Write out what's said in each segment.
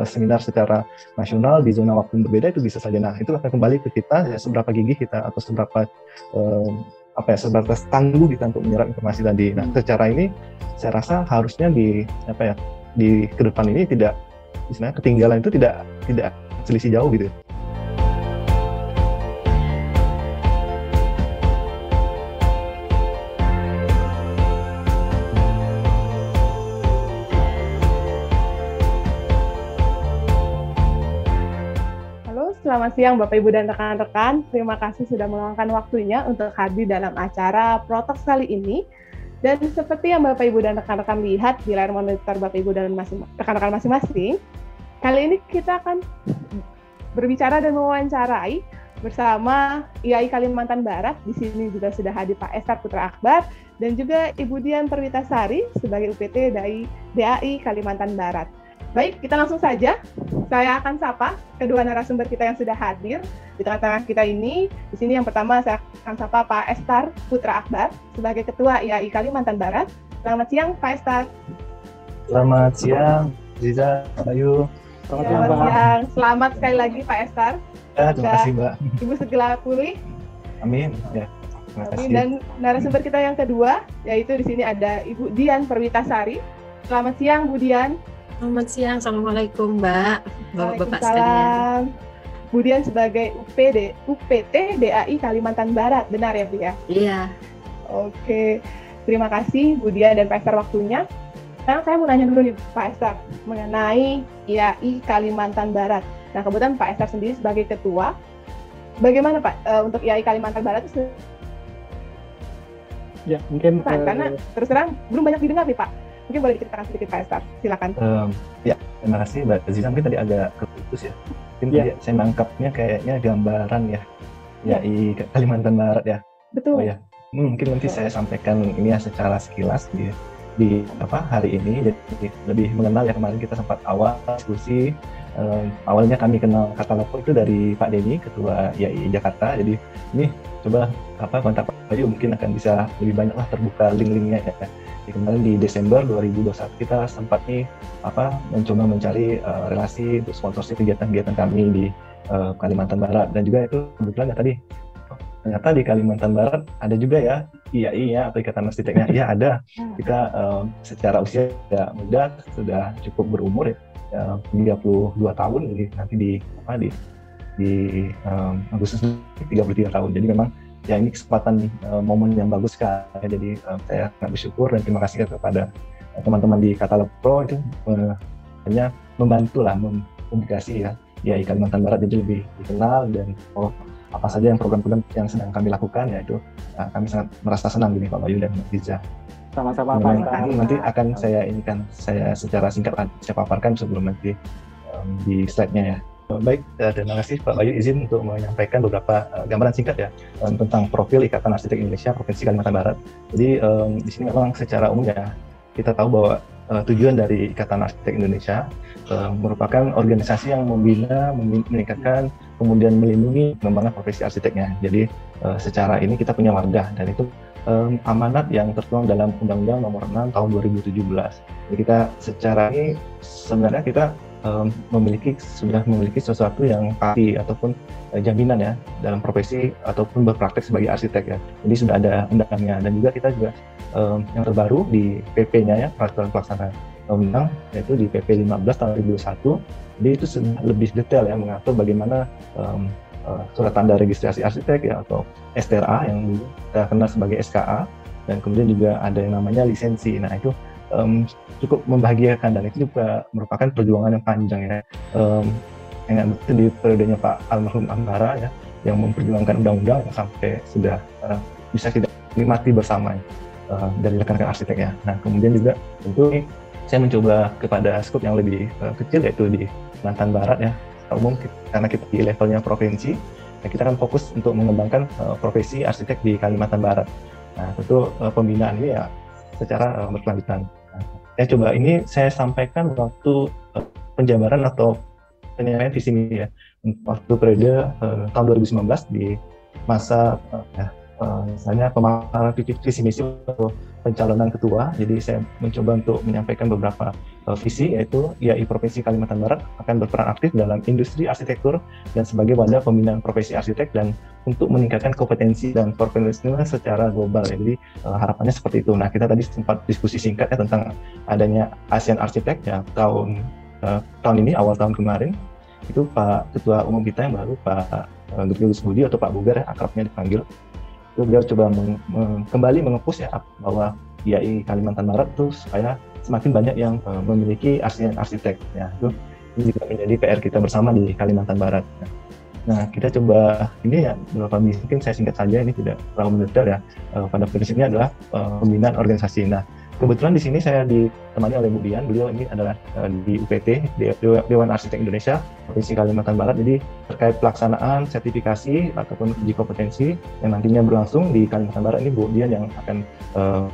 seminar secara nasional di zona waktu yang berbeda, itu bisa saja. Nah, itu akan kembali ke kita ya, seberapa gigih kita atau seberapa seberapa tangguh kita untuk menyerap informasi tadi. Nah, secara ini saya rasa harusnya di ke depan ini tidak, misalnya ketinggalan itu tidak selisih jauh gitu. Selamat siang Bapak Ibu dan rekan-rekan. Terima kasih sudah meluangkan waktunya untuk hadir dalam acara Protox kali ini. Dan seperti yang Bapak Ibu dan rekan-rekan lihat di layar monitor Bapak Ibu dan rekan-rekan masing-masing, kali ini kita akan berbicara dan mewawancarai bersama IAI Kalimantan Barat. Di sini juga sudah hadir Pak Estar Putra Akbar dan juga Ibu Dian Perwitasari sebagai UPT DAI Kalimantan Barat. Baik, kita langsung saja. Saya akan sapa kedua narasumber kita yang sudah hadir di tengah-tengah kita ini. Di sini yang pertama saya akan sapa Pak Estar Putra Akbar sebagai Ketua IAI Kalimantan Barat. Selamat siang, Pak Estar. Selamat siang, Ziza, Ayu. Selamat siang. Selamat sekali lagi, Pak Estar. Ya, terima kasih, Mbak. Ibu segera pulih. Amin. Ya, terima kasih. Dan narasumber kita yang kedua, yaitu di sini ada Ibu Dian Perwitasari. Selamat siang, Bu Dian. Selamat siang, Assalamualaikum Mbak, Bapak-Bapak sekalian. Waalaikumsalam. Bu Dian sebagai UPT DAI Kalimantan Barat, benar ya Bu ya? Iya. Oke, terima kasih Bu Dian dan Pak Estar waktunya. Sekarang saya mau nanya dulu nih Pak Estar mengenai IAI Kalimantan Barat. Nah kebetulan Pak Estar sendiri sebagai ketua, bagaimana Pak untuk IAI Kalimantan Barat itu? Ya mungkin karena terus terang belum banyak didengar nih Pak. Mungkin boleh diceritakan sedikit Pak Estar, silakan. Ya, terima kasih Mbak Ziza. Mungkin tadi agak keputus ya. Mungkin tadi saya nangkapnya kayaknya gambaran ya, IAI Kalimantan Barat ya. Betul. Oh ya, mungkin nanti saya sampaikan ini ya secara sekilas di hari ini. Jadi lebih mengenal ya, kemarin kita sempat awal diskusi. Awalnya kami kenal Katalopo itu dari Pak Denny, Ketua IAI Jakarta. Jadi ini coba kontak Pak Bayu, mungkin akan bisa lebih banyak lah terbuka link-linknya ya. Kemarin di Desember 2021 kita sempat mencoba mencari relasi untuk sponsorship kegiatan-kegiatan kami di Kalimantan Barat, dan juga itu kebetulan ya tadi ternyata di Kalimantan Barat ada juga ya IAI ya, atau Ikatan Arsiteknya. Ya ada, kita secara usia ya muda, sudah cukup berumur ya, 32 tahun, jadi nanti di Agustus 33 tahun. Jadi memang ya ini kesempatan momen yang bagus sekali. Jadi saya sangat bersyukur dan terima kasih kepada teman-teman di Katalog Pro itu hanya membantu lah mempublikasi ya IAI Kalimantan Barat jadi lebih dikenal, dan apa saja yang program-program yang sedang kami lakukan, yaitu kami sangat merasa senang gini Pak Bayu dan Mbak Ziza. Sama-sama Pak Estar. Nanti akan saya secara singkat saya paparkan sebelum nanti di slide-nya ya. Baik, terima kasih Pak Bayu izin untuk menyampaikan beberapa gambaran singkat ya tentang profil Ikatan Arsitek Indonesia Provinsi Kalimantan Barat. Jadi di sini memang secara umum ya kita tahu bahwa tujuan dari Ikatan Arsitek Indonesia merupakan organisasi yang membina, meningkatkan, kemudian melindungi pengembangan profesi arsiteknya. Jadi secara ini kita punya wadah, dan itu amanat yang tertuang dalam Undang-Undang Nomor 6 Tahun 2017. Jadi kita secara ini sebenarnya kita sudah memiliki sesuatu yang pasti ataupun jaminan ya dalam profesi ataupun berpraktek sebagai arsitek ya. Jadi sudah ada undang-undangnya, dan juga kita yang terbaru di PP-nya ya, Peraturan Pelaksana Undang, yaitu di PP 15 tahun 2021. Jadi itu sudah lebih detail ya mengatur bagaimana surat tanda registrasi arsitek ya, atau STRA yang kita kenal sebagai SKA, dan kemudian juga ada yang namanya lisensi. Nah itu cukup membahagiakan, dan itu juga merupakan perjuangan yang panjang ya. Yang di periodenya Pak Almarhum Ambara ya, yang memperjuangkan undang-undang sampai sudah bisa kita nikmati bersama dari rekan-rekan arsiteknya. Nah kemudian juga tentu saya mencoba kepada skop yang lebih kecil, yaitu di Kalimantan Barat ya. Umum karena kita di levelnya provinsi, ya kita akan fokus untuk mengembangkan profesi arsitek di Kalimantan Barat. Nah tentu pembinaan ini ya secara berkelanjutan. Saya sampaikan waktu penjabaran atau penilaian visi misi ya, waktu periode tahun 2019 di masa misalnya pemaparan visi misi atau pencalonan ketua. Jadi saya mencoba untuk menyampaikan beberapa visi, yaitu IAI Provinsi Kalimantan Barat akan berperan aktif dalam industri arsitektur dan sebagai wadah pembinaan profesi arsitek dan untuk meningkatkan kompetensi dan profesionalisme secara global. Jadi harapannya seperti itu. Nah, kita tadi sempat diskusi singkat ya tentang adanya ASEAN Arsitek ya tahun ini, awal tahun kemarin. Itu Pak Ketua Umum kita yang baru, Pak Gerius Budi atau Pak Bugar ya, akrabnya dipanggil. Itu beliau coba kembali mengepus ya bahwa IAI Kalimantan Barat itu supaya semakin banyak yang memiliki ASEAN Arsitek. Ya, itu juga menjadi PR kita bersama di Kalimantan Barat. Nah, kita coba ini ya beberapa mungkin saya singkat saja, ini tidak terlalu mendetail ya. Pada prinsipnya adalah pembinaan organisasi. Nah, kebetulan di sini saya ditemani oleh Bu Dian. Beliau ini adalah di UPT, Dewan Arsitek Indonesia, Provinsi Kalimantan Barat. Jadi terkait pelaksanaan sertifikasi ataupun uji kompetensi yang nantinya berlangsung di Kalimantan Barat, ini Bu Dian yang akan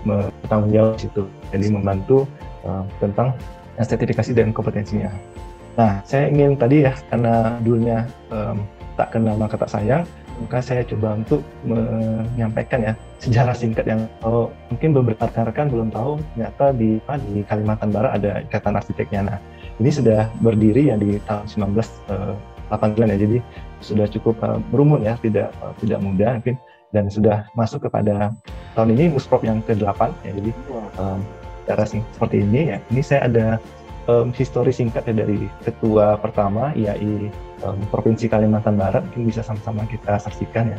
bertanggung jawab di situ. Jadi membantu tentang sertifikasi dan kompetensinya. Nah, saya ingin tadi ya, karena dulunya tak kenal maka tak sayang, maka saya coba untuk menyampaikan ya sejarah singkat yang mungkin beberapa rekan-rekan belum tahu, ternyata di Kalimantan Barat ada Ikatan Arsiteknya. Nah, ini sudah berdiri ya di tahun 1989 ya, jadi sudah cukup berumur ya, tidak muda mungkin, dan sudah masuk kepada tahun ini Musprov yang ke-8 ya. Jadi secara seperti ini ya, ini saya ada histori singkat ya dari ketua pertama IAI Provinsi Kalimantan Barat, mungkin bisa sama-sama kita saksikan ya.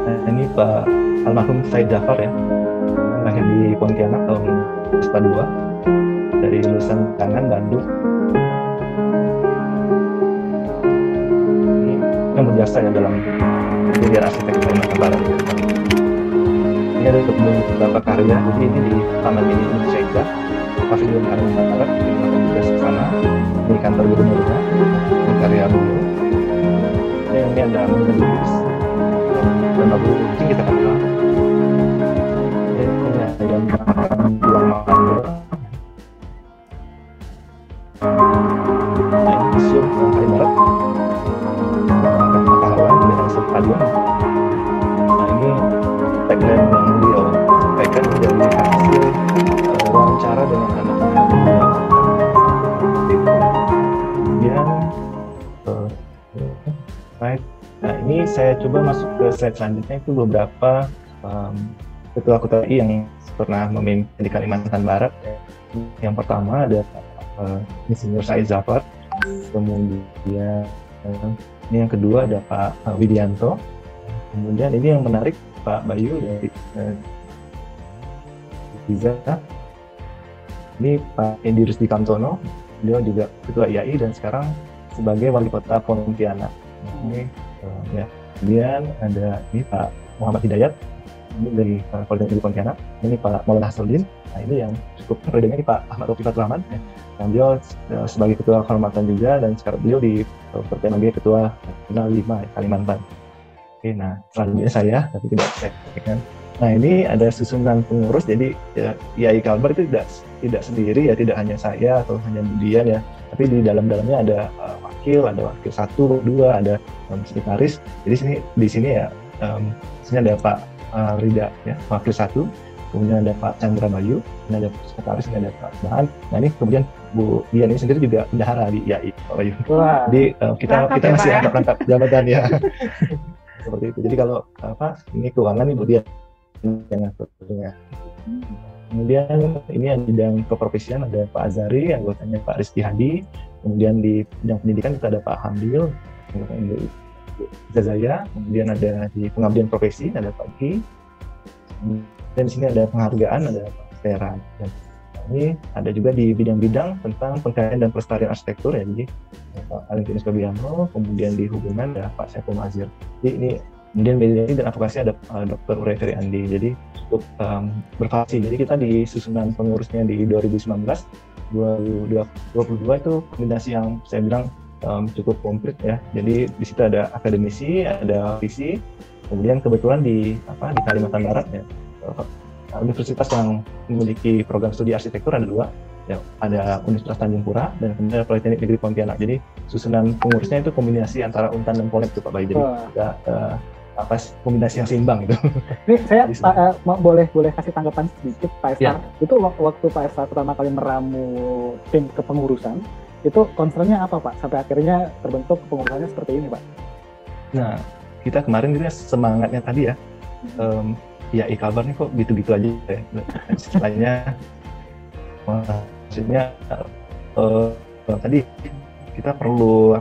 Nah, ini Pak almarhum Said Jafar ya, lahir di Pontianak tahun 1942, dari lulusan Tangan Bandung. Ini yang berjasa ya dalam dunia arsitek Kalimantan Barat. Ini ada beberapa karya, jadi ini di Taman Mini Indonesia Indah, Pavilion Kalimantan Barat, di mana juga di sana. Ini kantor gubernurnya, ini karya beliau. Ini ada Mengelis, dan lagu mungkin kita kenal. Ini ada yang pulang makan. Nah, ini museum Kalimantan Barat. Stadion. Nah, ini tagline yang beliau sampaikan dari hasil wawancara dengan anaknya. Kemudian right. Nah, ini saya coba masuk ke slide selanjutnya, itu beberapa ketua-ketua IAI yang pernah memimpin di Kalimantan Barat. Yang pertama ada Insinyur Said Jafar, kemudian ini yang kedua ada Pak Widianto, kemudian ini yang menarik Pak Bayu dari Giza, ini Pak Edi Rusdi Kamtono, beliau juga ketua IAI dan sekarang sebagai wali kota Pontianak. Ini ya. Kemudian ada ini Pak Muhammad Hidayat, ini dari Politeknik Pontianak, ini Pak Maulana Hasruddin. Nah, ini yang cukup berbeda, ini Pak Ahmad Rofiqat Rahman ya. Yang beliau sebagai ketua kehormatan juga, dan sekarang beliau sebagai ketua Nasional 5 Kalimantan. Oke, nah selanjutnya saya, tapi tidak saya sampaikan. Nah, ini ada susunan pengurus, jadi ya, IAI Kalbar itu tidak sendiri ya, tidak hanya saya atau hanya Budian ya, tapi di dalamnya ada wakil 1, 2, ada sekretaris. Jadi di sini ya, sini ada Pak Rida ya, wakil 1. Kemudian ada Pak Chandra Bayu, ini ada sekretaris, ini ada Pak Bahan. Nah, ini kemudian Bu Dian ini sendiri juga bendahara di IAI, Pak Bayu. Jadi kita masih rangkap jabatan ya. Seperti itu. Jadi kalau ini keuangan nih Bu Dian yang ngaturnya. Kemudian ini yang bidang keprofesian ada Pak Azari, anggotanya Pak Rizky Hadi. Kemudian di bidang pendidikan kita ada Pak Hamdil, anggotanya Ibu Zazaya. Kemudian ada di pengabdian profesi ada Pak Ki. Dan di sini ada penghargaan, ada Pak dan ini ada juga di bidang-bidang tentang pengkajian dan pelestarian arsitektur ya, jadi Pak Valentinus Fabiano, kemudian di hubungan ada Pak Saiful Mazir. Jadi ini kemudian mediasi dan advokasi ada Dr. Uray Ferry Andi. Jadi cukup bervariasi. Jadi kita di susunan pengurusnya di 2019, 2022 itu kombinasi yang saya bilang cukup komplit ya. Jadi di situ ada akademisi, ada visi, kemudian kebetulan di Kalimantan Barat ya, universitas yang memiliki program studi arsitektur ada 2, ya ada Universitas Tanjung Pura dan kemudian ada Politeknik Negeri Pontianak. Jadi susunan pengurusnya itu kombinasi antara Untan dan Polnet tuh Pak Bayu. Jadi ada kombinasi yang seimbang gitu. Ini saya boleh kasih tanggapan sedikit Pak Estar. Itu waktu Pak Estar pertama kali meramu tim kepengurusan, itu concernnya apa Pak? Sampai akhirnya terbentuk kepengurusannya seperti ini Pak? Nah, kita kemarin itu semangatnya tadi ya, ya kabar nih kok gitu-gitu aja ya. Istilahnya, maksudnya tadi kita perlu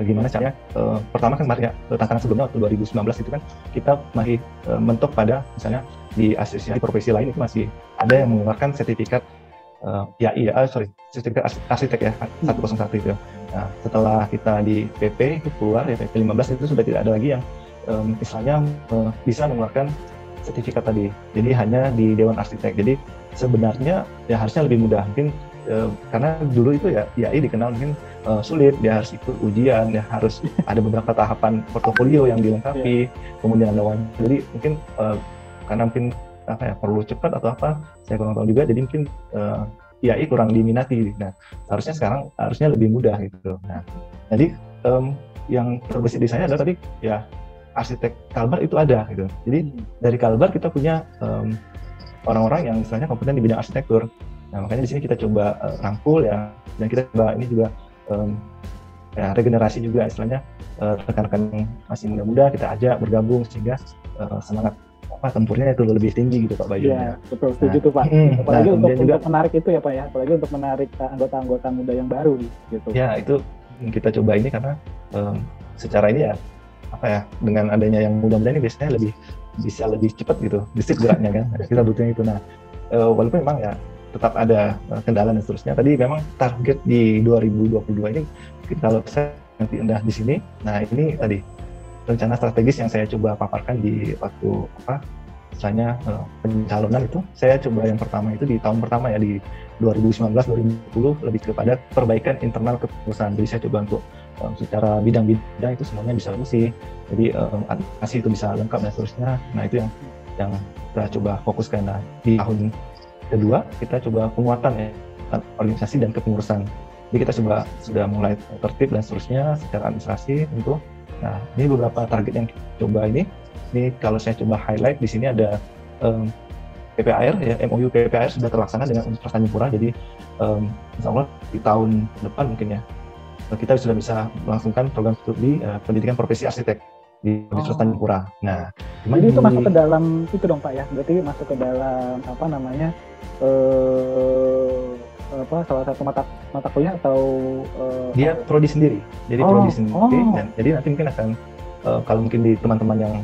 gimana caranya? Pertama kan kemarin ya, tantangan sebelumnya waktu 2019 itu kan kita masih mentok pada misalnya di asosiasi profesi lain itu masih ada yang mengeluarkan sertifikat sertifikat arsitek ya 101 itu. Nah, setelah kita di PP itu keluar ya PP 15 itu sudah tidak ada lagi yang misalnya bisa mengeluarkan sertifikat tadi. Jadi hanya di Dewan Arsitek. Jadi sebenarnya ya harusnya lebih mudah mungkin karena dulu itu ya IAI dikenal mungkin sulit, dia harus ikut ujian, dia harus ada beberapa tahapan portofolio yang dilengkapi, kemudian ada wawancara. Jadi mungkin karena mungkin perlu cepat atau apa, saya kurang tahu juga. Jadi mungkin IAI kurang diminati. Nah, sekarang harusnya lebih mudah gitu. Nah, jadi yang terbesit di saya adalah tadi ya arsitek Kalbar itu ada gitu. Jadi dari Kalbar kita punya orang-orang yang misalnya kompeten di bidang arsitektur. Nah, makanya di sini kita coba rangkul ya, dan kita coba ini juga regenerasi juga istilahnya rekan-rekan yang masih muda-muda kita ajak bergabung sehingga semangat tempurnya itu lebih tinggi gitu Pak Bayu. Iya, betul, setuju tuh Pak. Apalagi untuk menarik itu ya Pak ya, apalagi untuk menarik anggota-anggota muda yang baru gitu. Ya, itu kita coba ini karena secara ini ya dengan adanya yang muda-muda ini biasanya bisa lebih cepat gitu, gesit geraknya kan. Kita butuhnya itu. Nah, walaupun memang ya tetap ada kendala dan seterusnya. Tadi memang target di 2022 ini kalau saya nanti udah di sini. Nah, ini tadi rencana strategis yang saya coba paparkan di waktu misalnya pencalonan itu. Saya coba yang pertama itu di tahun pertama ya di 2019-2020 lebih kepada perbaikan internal kepengurusan. Jadi saya coba untuk secara bidang-bidang itu semuanya bisa bersih. Jadi administrasi itu bisa lengkap dan seterusnya. Nah, itu yang kita coba fokuskan. Nah, di tahun kedua kita coba penguatan ya organisasi dan kepengurusan. Jadi kita coba sudah mulai tertib dan seterusnya secara administrasi tentu. Nah, ini beberapa target yang kita coba ini kalau saya coba highlight di sini ada PPAR ya, MOU PPAR sudah terlaksana dengan Universitas Tanjung Pura. Jadi insya Allah di tahun depan mungkin ya kita sudah bisa melangsungkan program studi pendidikan profesi arsitek di Universitas Tanjung Pura. Nah, jadi itu masuk ke dalam itu dong Pak ya, berarti masuk ke dalam salah satu mata kuliah atau dia prodi sendiri. Jadi prodi sendiri dan jadi nanti mungkin akan kalau mungkin di teman-teman yang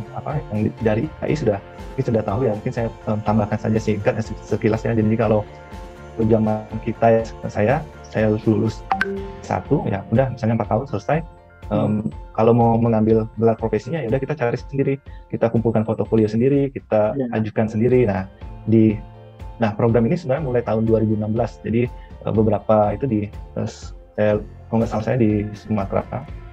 dari AI sudah tahu ya, mungkin saya tambahkan saja singkat sekilasnya. Jadi kalau zaman kita saya lulus satu ya udah misalnya 4 tahun selesai. Kalau mau mengambil gelar profesinya ya udah kita cari sendiri, kita kumpulkan portofolio sendiri, kita ajukan sendiri. Nah, program ini sebenarnya mulai tahun 2016. Jadi beberapa itu kalau nggak salah saya di Sumatera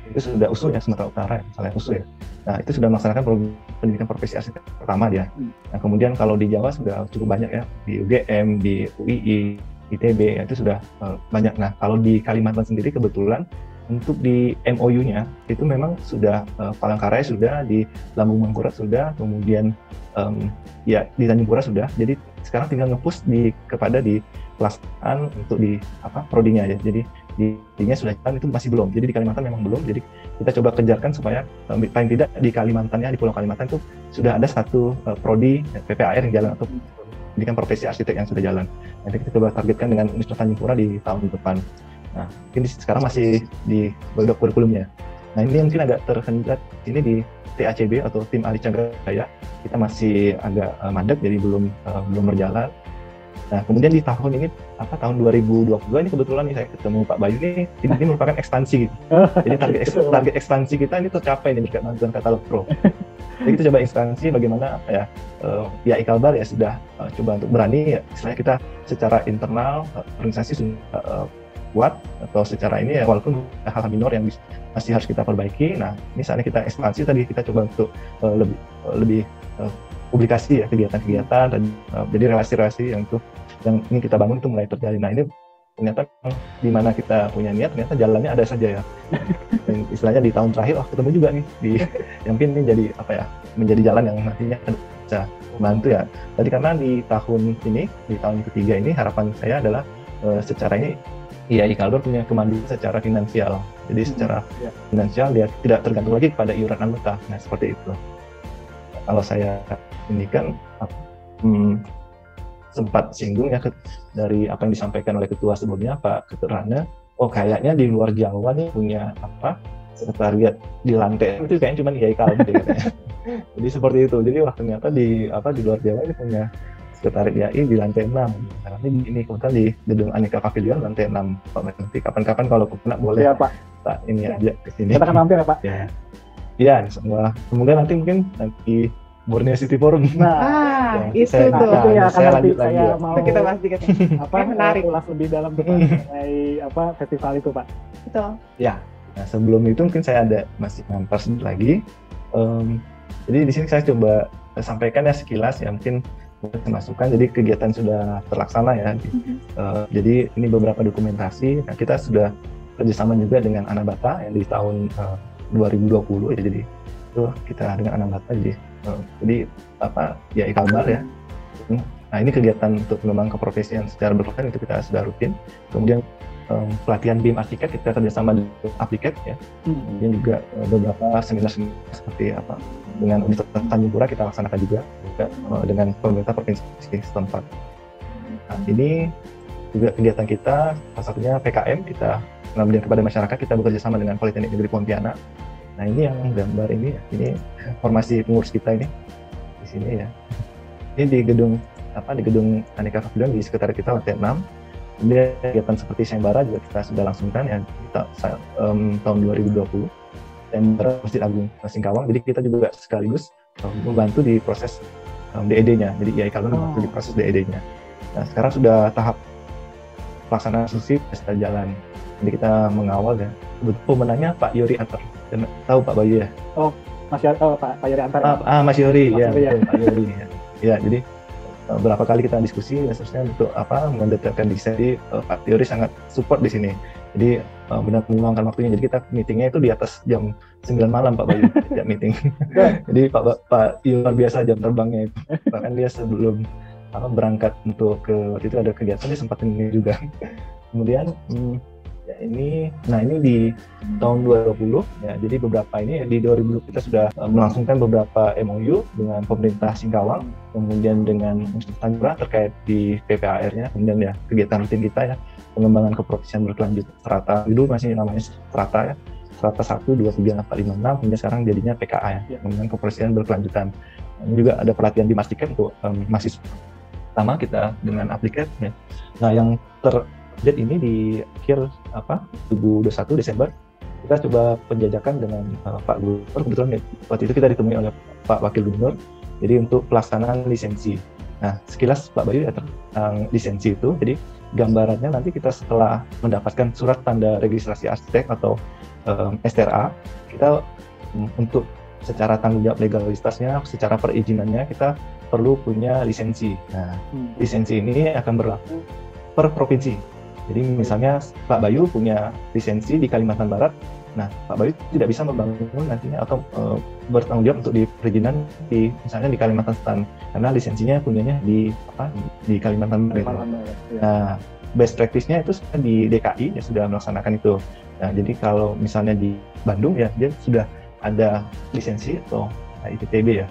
itu sudah usul ya, Sumatera Utara ya, misalnya usul ya. Nah, itu sudah melaksanakan program pendidikan profesi arsitek pertama dia. Nah, kemudian kalau di Jawa sudah cukup banyak ya, di UGM, di UII, ITB ya, itu sudah banyak. Nah, kalau di Kalimantan sendiri kebetulan untuk di MOU-nya itu memang sudah Palangkaraya sudah, di Lambung Mangkurat sudah, kemudian ya di Tanjung Pura sudah. Jadi sekarang tinggal nge-push kepada di pelaksanaan untuk di prodinya ya. Jadi di-nya sudah jalan, itu masih belum. Jadi di Kalimantan memang belum. Jadi kita coba kejarkan supaya paling tidak di Kalimantannya, di Pulau Kalimantan itu sudah ada satu prodi PPAR yang jalan atau pendidikan profesi arsitek yang sudah jalan. Nanti kita coba targetkan dengan Universitas Tanjung Pura di tahun depan. Nah, mungkin sekarang masih di babak kurikulumnya. Nah, ini mungkin agak terhendat ini di TACB atau Tim Ahli Cagar Budaya. Kita masih agak mandek, jadi belum berjalan. Nah, kemudian di tahun ini tahun 2022 ini kebetulan nih saya ketemu Pak Bayu ini merupakan ekspansi. Jadi target ekspansi kita ini tercapai nih dengan bantuan Katalog Pro. Jadi kita coba ekspansi bagaimana IAI Kalbar ya sudah coba untuk berani ya, istilahnya kita secara internal organisasi sudah kuat atau secara ini ya, walaupun hal-hal minor yang masih harus kita perbaiki. Nah, misalnya kita ekspansi tadi kita coba untuk lebih publikasi ya, kegiatan-kegiatan dan jadi relasi-relasi yang itu yang ingin kita bangun itu mulai terjalin. Nah ini ternyata di mana kita punya niat, ternyata jalannya ada saja ya. Dan istilahnya di tahun terakhir, ketemu juga nih di yang mungkin ini jadi menjadi jalan yang nantinya bisa membantu ya. Tadi karena di tahun ini, di tahun ketiga ini harapan saya adalah secara ini IAI Kalbar punya kemandirian secara finansial. Jadi secara finansial dia tidak tergantung lagi kepada iuran anggota. Nah seperti itu. Kalau saya ini kan sempat singgung ya dari apa yang disampaikan oleh ketua sebelumnya Pak Keterana. Kayaknya di luar Jawa nih punya sekretariat di lantai itu kayaknya cuma IAI Kalbar katanya. Jadi seperti itu. Jadi ternyata di luar Jawa ini punya sekretariat IAI di lantai 6. Nah, ini kebetulan di gedung Aneka Pavilion lantai 6. Pak, nanti kapan-kapan kalau kena boleh ya, Pak. Ini aja ke sini. Kita akan mampir ya Pak. Ya, semoga nanti Borneo City Forum. Itu saya lanjut lagi. Saya mau kita bahas dikit. menarik ulas lebih dalam mengenai festival itu Pak. Betul. Ya. Nah, sebelum itu mungkin saya masih nampar sedikit lagi. Jadi di sini saya coba sampaikan ya sekilas ya mungkin masukan. Jadi kegiatan sudah terlaksana ya. Jadi ini beberapa dokumentasi. Nah, kita sudah kerjasama juga dengan Anabata yang di tahun 2020 ya. Jadi itu kita dengan Anabata jadi IAI Kalbar ya. Nah ini kegiatan untuk mengembangkan keprofesian secara berkelanjutan itu kita sudah rutin. Kemudian pelatihan BIM Arsitek kita kerjasama dengan Applicat ya. Kemudian juga beberapa seminar seperti dengan Universitas Tanjung Pura kita laksanakan juga dengan pemerintah provinsi setempat. Nah ini juga kegiatan kita, salah satunya PKM kita pengabdian kepada masyarakat, kita bekerja sama dengan Politeknik Negeri Pontianak. Nah ini yang gambar ini formasi pengurus kita ini di sini ya. Ini di gedung Aneka Pavilion di sekitar kita lantai 6. Kemudian kegiatan seperti sayembara juga kita sudah langsungkan ya tahun 2020. Sayembara Masjid Agung Singkawang. Jadi kita juga sekaligus membantu di proses DED-nya. Jadi IAI Kalbar membantu di proses DED-nya. Nah sekarang sudah tahap pelaksanaan sudah jalan. Jadi kita mengawal ya. Pemenangnya Pak Yori Antar. Tahu Pak Bayu ya? Pak Yori Antar. Mas Yori ya. Pak Yori ya. Ya, jadi berapa kali kita diskusi seharusnya untuk mendetailkan desain. Pak Yori sangat support di sini. Jadi benar meluangkan waktunya. Jadi kita meetingnya itu di atas jam 9 malam Pak Bayu ya meeting. Jadi Pak Yori luar biasa jam terbangnya itu. Bahkan dia sebelum berangkat untuk waktu itu ada kegiatan dia sempat ini juga. Kemudian ini di tahun 2020 ya, jadi beberapa ini di 2020 kita sudah melangsungkan beberapa MOU dengan pemerintah Singkawang, kemudian dengan Universitas Tanjung Pura terkait di PPAR-nya, kemudian ya kegiatan rutin kita ya pengembangan keprofesian berkelanjutan strata, dulu masih namanya strata ya, strata 1, 2, 3, 4, 5, 6, kemudian sekarang jadinya PKA ya, pengembangan keprofesian berkelanjutan. Ini juga ada pelatihan di Masdiket untuk mahasiswa pertama kita dengan Applicat ya. Nah yang jadi ini di akhir 2021 Desember kita coba penjajakan dengan Pak Gubernur. Kebetulan waktu itu kita ditemui oleh Pak Wakil Gubernur. Jadi untuk pelaksanaan lisensi. Nah sekilas Pak Bayu ya tentang lisensi itu. Jadi gambarannya nanti kita setelah mendapatkan surat tanda registrasi arsitek atau STRA, kita untuk secara tanggung jawab legalitasnya, secara perizinannya kita perlu punya lisensi. Nah lisensi ini akan berlaku per provinsi. Jadi misalnya Pak Bayu punya lisensi di Kalimantan Barat, nah Pak Bayu tidak bisa membangun nantinya atau bertanggung jawab untuk di perizinan misalnya di Kalimantan Selatan karena lisensinya punyanya di Kalimantan Barat. Nah best practice-nya itu di DKI ya sudah melaksanakan itu. Nah jadi kalau misalnya di Bandung ya dia sudah ada lisensi atau IPTB ya.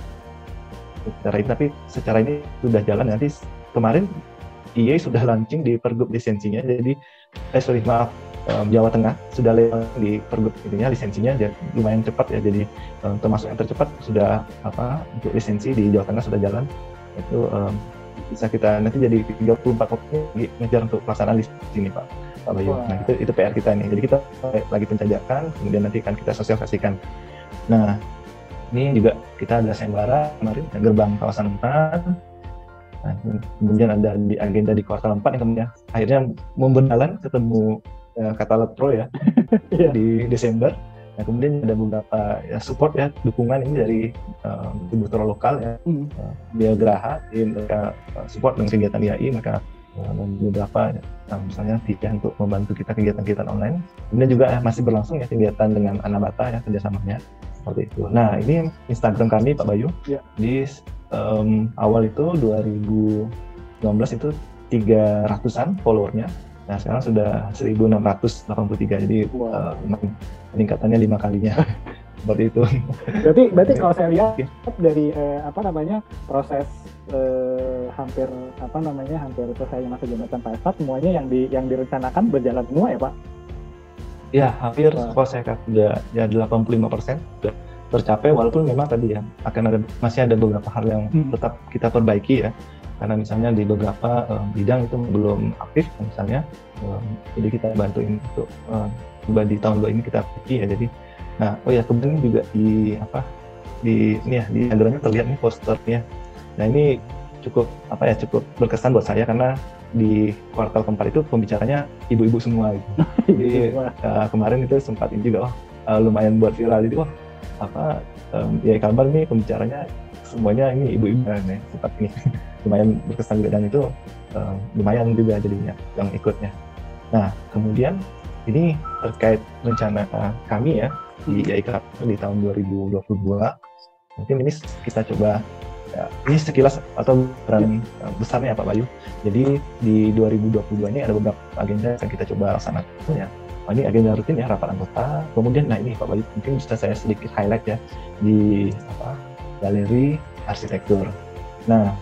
Tapi secara ini sudah jalan nanti kemarin IAI sudah launching di Pergub lisensinya, jadi Jawa Tengah sudah lewat di Pergub ininya lisensinya, jadi lumayan cepat ya, jadi termasuk yang tercepat sudah untuk lisensi di Jawa Tengah sudah jalan, itu bisa kita nanti jadi 34 waktu ngejar untuk pelaksanaan lisensi ini Pak Bayu. Nah itu PR kita nih, jadi kita lagi penjajakan, kemudian nanti akan kita sosialisasikan. Nah ini juga kita ada sayembara kemarin gerbang kawasan 4. Nah, kemudian ada di agenda di kuartal 4 yang kemudian akhirnya membenalan ketemu Katalog Pro ya di Desember. Nah kemudian ada beberapa support ya dukungan ini dari distributor lokal ya, Biograha, mereka support dengan kegiatan IAI, mereka dan beberapa misalnya ya, untuk membantu kita kegiatan-kegiatan online. Kemudian juga masih berlangsung ya kegiatan dengan Anabata ya kerjasamanya seperti itu. Nah ini Instagram kami Pak Bayu di awal itu 2019 itu 300-an followernya. Nah sekarang sudah 1683, jadi peningkatannya 5 kalinya. Seperti itu. Berarti kalau saya lihat dari proses hampir selesai masa jabatan Pak Estad, semuanya yang direncanakan berjalan semua ya Pak? Ya hampir kalau saya kata ya 85% sudah tercapai, walaupun memang tadi ya masih ada beberapa hal yang tetap kita perbaiki ya, karena misalnya di beberapa bidang itu belum aktif misalnya, jadi kita bantuin untuk di tahun 2 ini kita perbaiki ya. Jadi kemudian juga di diagramnya terlihat nih posternya. Nah ini cukup berkesan buat saya karena di kuartal keempat itu pembicaranya ibu-ibu semua gitu. Jadi kemarin itu sempat ini juga lumayan buat viral, jadi kabar nih pembicaranya semuanya ini ibu-ibu nih, sempat ini lumayan berkesan juga, dan itu lumayan juga jadinya yang ikutnya. Nah kemudian ini terkait rencana kami ya di IAICA di tahun 2022, mungkin ini kita coba ya, ini sekilas atau peran besarnya Pak Bayu. Jadi di 2022 ini ada beberapa agenda yang kita coba laksanakan ya. Ini agenda rutin ya, rapat anggota. Kemudian ini Pak Bayu mungkin bisa saya sedikit highlight ya di galeri arsitektur. Nah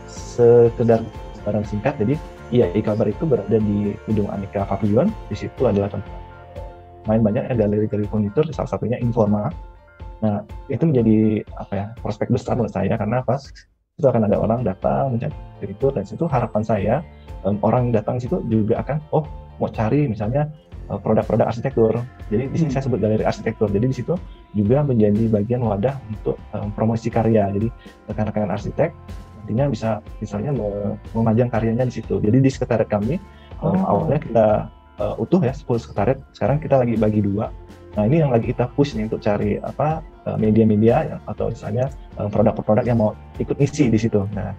sekedar barang singkat, jadi IAICA itu berada di gedung Aneka Pavilion. Di situ adalah main banyak ya galeri-galeri furnitur, salah satunya Informa. Nah itu menjadi prospek besar buat saya, karena itu akan ada orang datang mencari furnitur, dan situ harapan saya orang yang datang situ juga akan mau cari misalnya produk-produk arsitektur. Jadi di sini saya sebut galeri arsitektur. Jadi di situ juga menjadi bagian wadah untuk promosi karya. Jadi rekan-rekan arsitek nantinya bisa misalnya memajang karyanya di situ. Jadi di sekretariat kami awalnya kita utuh ya 10 sekretariat, sekarang kita lagi bagi 2. Nah ini yang lagi kita push nih untuk cari media-media atau misalnya produk-produk yang mau ikut isi di situ. Nah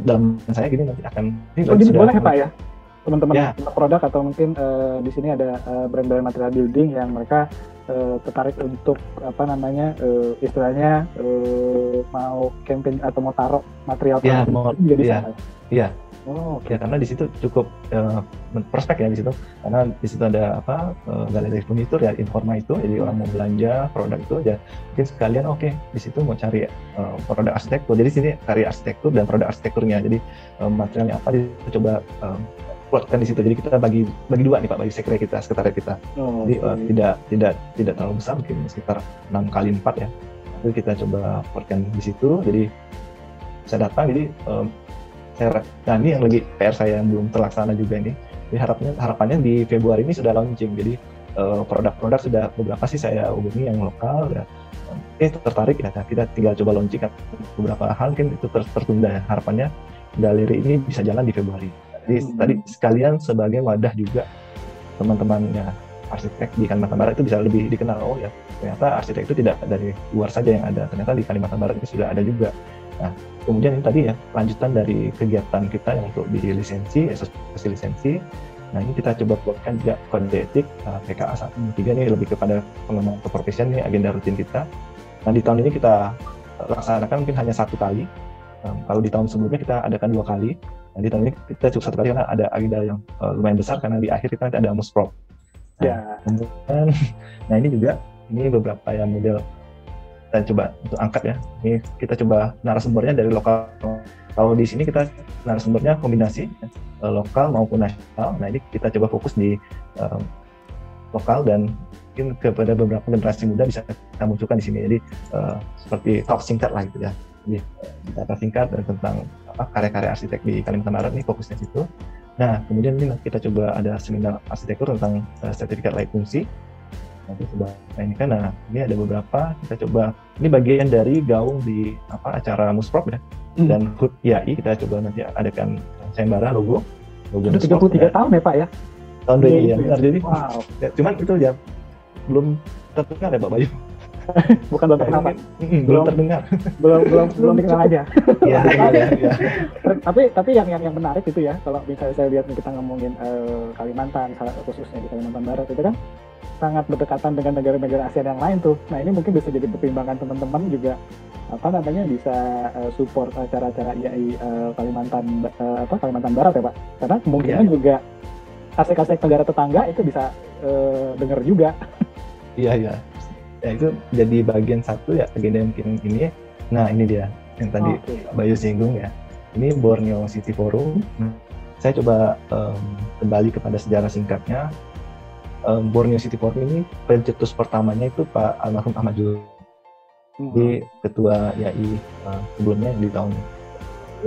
dalam saya gini nanti akan ini boleh Pak ya teman-teman ya. Produk atau mungkin di sini ada brand-brand material building yang mereka tertarik untuk istilahnya mau campaign atau mau taruh material jadi sana. Iya. Ya karena di situ cukup prospek ya di situ, karena di situ ada galeri furnitur ya, Informa itu, jadi orang mau belanja produk itu ya mungkin sekalian di situ mau cari produk arsitektur. Jadi sini karya arsitektur dan produk arsitekturnya, jadi materialnya apa kita coba plotkan di situ. Jadi kita bagi 2 nih Pak, bagi sekretariat kita. Jadi tidak terlalu besar, mungkin sekitar 6x4 ya. Jadi kita coba plotkan di situ. Jadi saya datang, jadi ini yang lagi PR saya yang belum terlaksana juga ini. Jadi harapannya di Februari ini sudah launching. Jadi produk-produk sudah beberapa sih saya hubungi yang lokal ya. Tertarik ya, kita tinggal coba launching kan. Beberapa hal mungkin itu tertunda ya. Harapannya galeri ini bisa jalan di Februari. Jadi tadi sekalian sebagai wadah juga teman-temannya arsitek di Kalimantan Barat itu bisa lebih dikenal. Ternyata arsitek itu tidak dari luar saja yang ada, ternyata di Kalimantan Barat itu sudah ada juga. Nah kemudian ini tadi ya lanjutan dari kegiatan kita yang untuk di lisensi, asosiasi lisensi. Nah ini kita coba buatkan juga kode etik PKA 1-3 ini lebih kepada pengembangan keprofesian, ini agenda rutin kita. Nah di tahun ini kita laksanakan mungkin hanya 1 kali. Kalau di tahun sebelumnya kita adakan 2 kali. Nah di tahun ini kita cukup 1 kali karena ada agenda yang lumayan besar, karena di akhir kita nanti ada Musprop. Kemudian, nah ini juga beberapa yang model kita coba untuk angkat ya. Ini kita coba narasumbernya dari lokal. Kalau di sini kita narasumbernya kombinasi lokal maupun nasional. Nah ini kita coba fokus di lokal, dan mungkin kepada beberapa generasi muda bisa kita munculkan di sini. Jadi seperti talk singkat lah gitu ya. Jadi data singkat tentang karya-karya arsitek di Kalimantan Barat, ini fokusnya situ. Nah kemudian ini kita coba ada seminar arsitektur tentang sertifikat layak fungsi. Nanti coba ini kan, nah ini ada beberapa kita coba, ini bagian dari gaung di acara Musprop ya. Dan HUT IAI kita coba nanti adakan sayembara logo Musprop. 33 tahun ya Pak ya? Tahun 2 ya benar. Jadi cuman itu ya belum terkenal ya Pak Bayu. Bukan belum terkenal Pak. Belum terdengar. Belum dikenal aja. Iya, ya. Tapi yang menarik itu ya, kalau misalnya saya lihat kita ngomongin Kalimantan, khususnya di Kalimantan Barat itu kan sangat berdekatan dengan negara-negara ASEAN yang lain tuh. Nah ini mungkin bisa jadi pertimbangan teman-teman juga bisa support acara-acara IAI Kalimantan Barat ya Pak. Karena kemungkinan juga asik-asik negara tetangga itu bisa dengar juga. Iya. Ya itu jadi bagian satu ya agenda mungkin ini. Nah ini dia yang tadi Bayu singgung ya. Ini Borneo City Forum. Saya coba kembali kepada sejarah singkatnya. Borneo City Forum ini pencetus pertamanya itu Pak almarhum Ahmad Jul. Di ketua IAI sebelumnya di tahun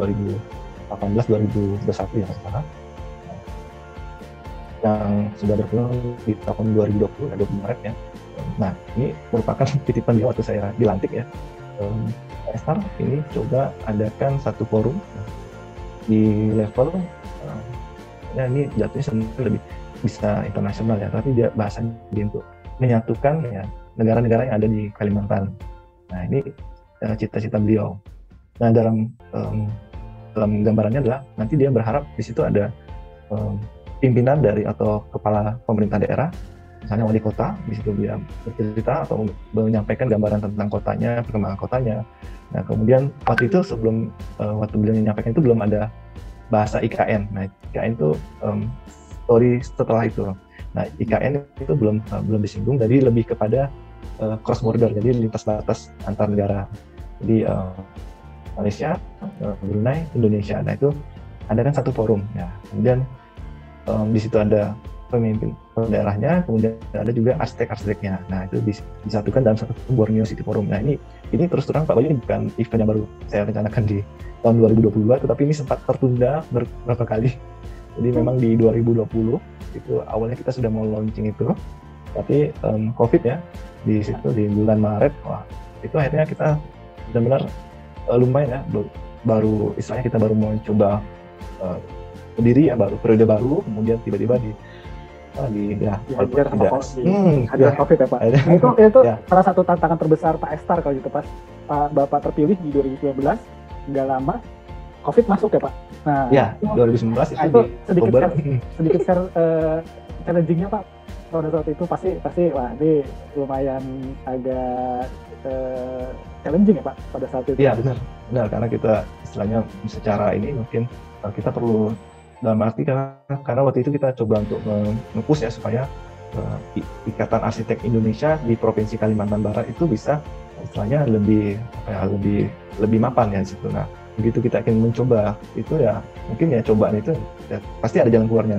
2018-2021 ya salah. Yang sudah berpulang di tahun 2020 Maret ya. Nah ini merupakan titipan dia waktu saya dilantik ya. Star ini coba adakan satu forum di level ya ini jatuhnya sebenarnya lebih bisa internasional ya, tapi dia bahasanya untuk menyatukan ya negara-negara yang ada di Kalimantan. Nah ini cita-cita beliau. Nah dalam gambarannya adalah nanti dia berharap di situ ada pimpinan dari atau kepala pemerintah daerah, misalnya wali kota, di situ dia bercerita atau menyampaikan gambaran tentang kotanya, perkembangan kotanya. Nah kemudian waktu itu sebelum waktu beliau menyampaikan itu belum ada bahasa IKN. Nah IKN itu story setelah itu. Nah IKN itu belum disinggung, jadi lebih kepada cross border, jadi lintas batas antar negara. Jadi Malaysia, Brunei, Indonesia. Nah itu ada kan satu forum ya. Kemudian di situ ada pemimpin daerahnya, kemudian ada juga arsitek-arsiteknya. Nah itu disatukan dalam satu Borneo City Forum. Nah ini terus terang Pak Bayu, ini bukan event yang baru saya rencanakan di tahun 2022, tetapi ini sempat tertunda beberapa kali. Jadi memang di 2020 itu awalnya kita sudah mau launching itu, tapi COVID ya di situ di bulan Maret, wah itu akhirnya kita benar-benar lumayan ya, baru istilahnya kita baru mau coba berdiri ya, baru periode baru, kemudian tiba-tiba hadir COVID ya Pak. Itu ya. Salah satu tantangan terbesar Pak Estar kalau gitu pas Bapak terpilih di 2019, nggak lama COVID masuk ya Pak. Nah ya 2019 itu sedikit challenging-nya Pak. Pada saat itu pasti wah ini lumayan agak challenging ya Pak pada saat itu. Iya benar karena kita istilahnya secara ini mungkin kita perlu dalam arti karena waktu itu kita coba untuk nge-push ya supaya Ikatan Arsitek Indonesia di Provinsi Kalimantan Barat itu bisa istilahnya lebih mapan ya di situ. Nah begitu kita ingin mencoba itu ya mungkin ya cobaan itu ya, pasti ada jalan keluarnya.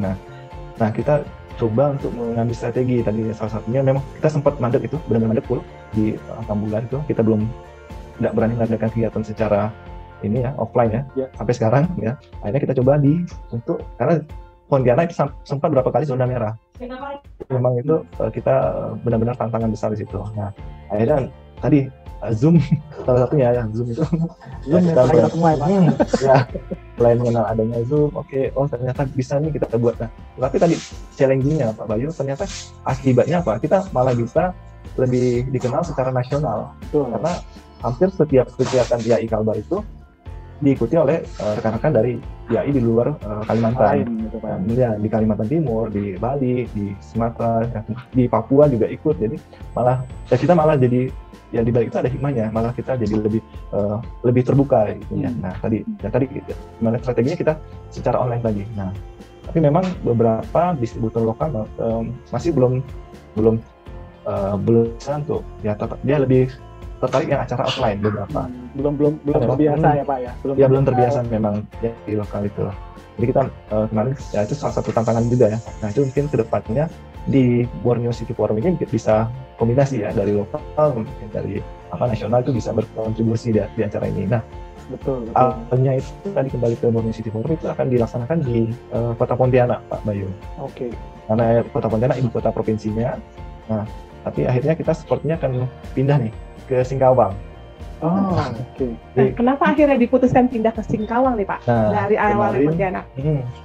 Nah kita coba untuk mengambil strategi tadi salah satunya memang kita sempat mandek itu benar-benar mandek full di Tambulan itu kita tidak berani mengadakan kegiatan secara ini ya offline ya sampai sekarang ya akhirnya kita coba untuk karena Pontianak itu sempat berapa kali zona merah memang itu kita benar-benar tantangan besar di situ. Nah akhirnya tadi Zoom salah satunya ya Zoom itu kita semua ya selain mengenal adanya Zoom, ternyata bisa nih kita buat. Nah, tapi tadi challenging-nya Pak Bayu ternyata akibatnya apa? Kita malah bisa lebih dikenal secara nasional. Karena hampir setiap kegiatan IAI Kalbar itu diikuti oleh rekan-rekan dari IAI di luar Kalimantan. Ya, di Kalimantan Timur, di Bali, di Sumatera, di Papua juga ikut. Jadi kita malah jadi ya di balik itu ada hikmahnya, malah kita jadi lebih terbuka gitu ya. Nah tadi gimana strateginya kita secara online tadi. Nah tapi memang beberapa distributor lokal masih belum bisa untuk ya dia lebih tertarik yang acara offline beberapa. Belum terbiasa ya Pak ya. Belum terbiasa memang ya, di lokal itu. Jadi kita kemarin ya itu salah satu tantangan juga ya. Nah itu mungkin kedepannya di Borneo City Forum ini bisa kombinasi ya dari lokal dari nasional itu bisa berkontribusi di acara ini. Nah betul. Awalnya itu tadi kembali ke Borneo City Forum itu akan dilaksanakan di Kota Pontianak Pak Bayu. Karena Kota Pontianak ibu kota provinsinya. Nah tapi akhirnya kita sepertinya akan pindah nih ke Singkawang. Nah, kenapa akhirnya diputuskan pindah ke Singkawang nih Pak? Dari awal di Pontianak.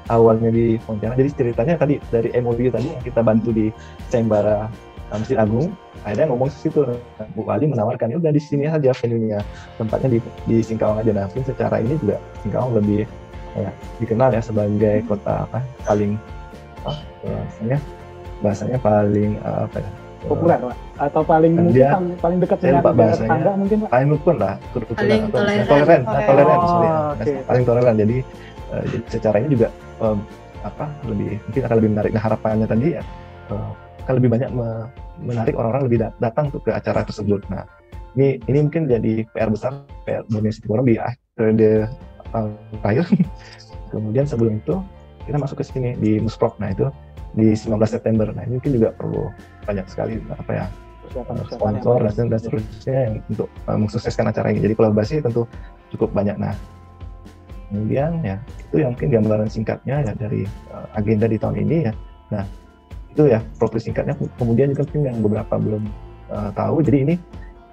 Awalnya di Pontianak. Jadi ceritanya tadi dari MOU tadi yang kita bantu di Sayembara Masjid Agung. Akhirnya ngomong ke situ, Bu Wali menawarkan, ya udah di sini aja venue-nya, tempatnya di Singkawang aja. Nah, mungkin secara ini juga Singkawang lebih dikenal ya sebagai kota paling bahasanya paling populer Pak, atau paling paling dekat dengan tetangga mungkin Pak. Paling rukun lah, paling toleran, okay. Paling toleran. Jadi secara ini juga mungkin akan lebih menarik. Nah, harapannya tadi akan lebih banyak menarik orang-orang lebih datang tuh ke acara tersebut. Nah, ini mungkin jadi PR besar Borneo City Forum di periode terakhir. Kemudian sebelum itu kita masuk ke sini di Musprok. Nah, itu di 19 September. Nah, ini mungkin juga perlu banyak sekali sponsor dan seterusnya yang untuk mensukseskan acara ini. Jadi kolaborasi tentu cukup banyak. Nah, kemudian ya itu yang mungkin gambaran singkatnya ya dari agenda di tahun ini ya. Nah, itu ya profil singkatnya. Kemudian juga mungkin yang beberapa belum tahu, jadi ini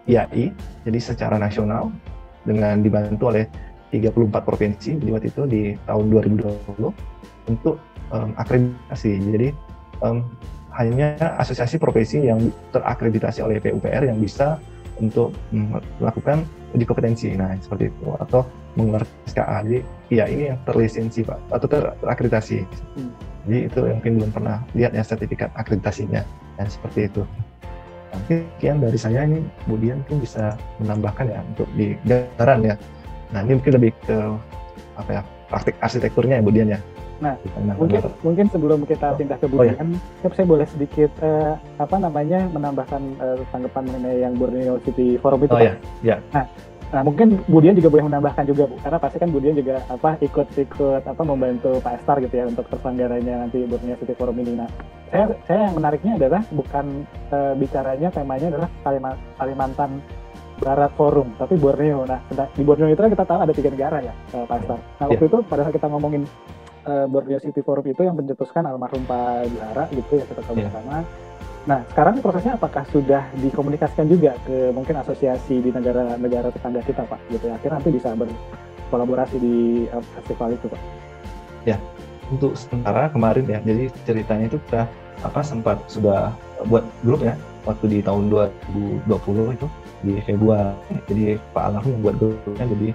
IAI, jadi secara nasional dengan dibantu oleh 34 provinsi di waktu itu di tahun 2020 untuk akreditasi. Jadi hanya asosiasi profesi yang terakreditasi oleh PUPR yang bisa untuk melakukan uji kompetensi. Nah, seperti itu, atau mengeluarkan SKA. Jadi IAI ini yang terlisensi Pak, atau terakreditasi. Jadi itu yang mungkin belum pernah lihat ya sertifikat akreditasinya. Dan seperti itu. Mungkin sekian dari saya. Ini kemudian mungkin bisa menambahkan ya untuk di gambaran ya. Nah, ini mungkin lebih ke praktik arsitekturnya ya Bu Dian ya. Nah, mungkin sebelum kita pindah ke Bu Dian, saya boleh sedikit menambahkan tanggapan mengenai yang Borneo City Forum itu. Ya. Nah, mungkin Bu Dian juga boleh menambahkan juga Bu, karena pasti kan Bu Dian juga ikut membantu Pak Estar gitu ya untuk terselenggaranya nanti Borneo City Forum ini. Nah, saya yang menariknya adalah bukan bicaranya temanya adalah Kalimantan Barat Forum, tapi Borneo. Nah, di Borneo itu kan kita tahu ada 3 negara ya, Pak Estar. Nah, waktu itu pada saat kita ngomongin Borneo City Forum itu yang mencetuskan almarhum Pak Juhara gitu ya, kita tahu bersama. Nah, sekarang prosesnya apakah sudah dikomunikasikan juga ke mungkin asosiasi di negara-negara tetangga kita Pak, gitu ya, akhirnya nanti bisa berkolaborasi di festival itu Pak? Ya, untuk sementara kemarin ya, jadi ceritanya itu kita sudah buat grup ya, waktu di tahun 2020 itu di Februari. Jadi Pak almarhum membuat grupnya, jadi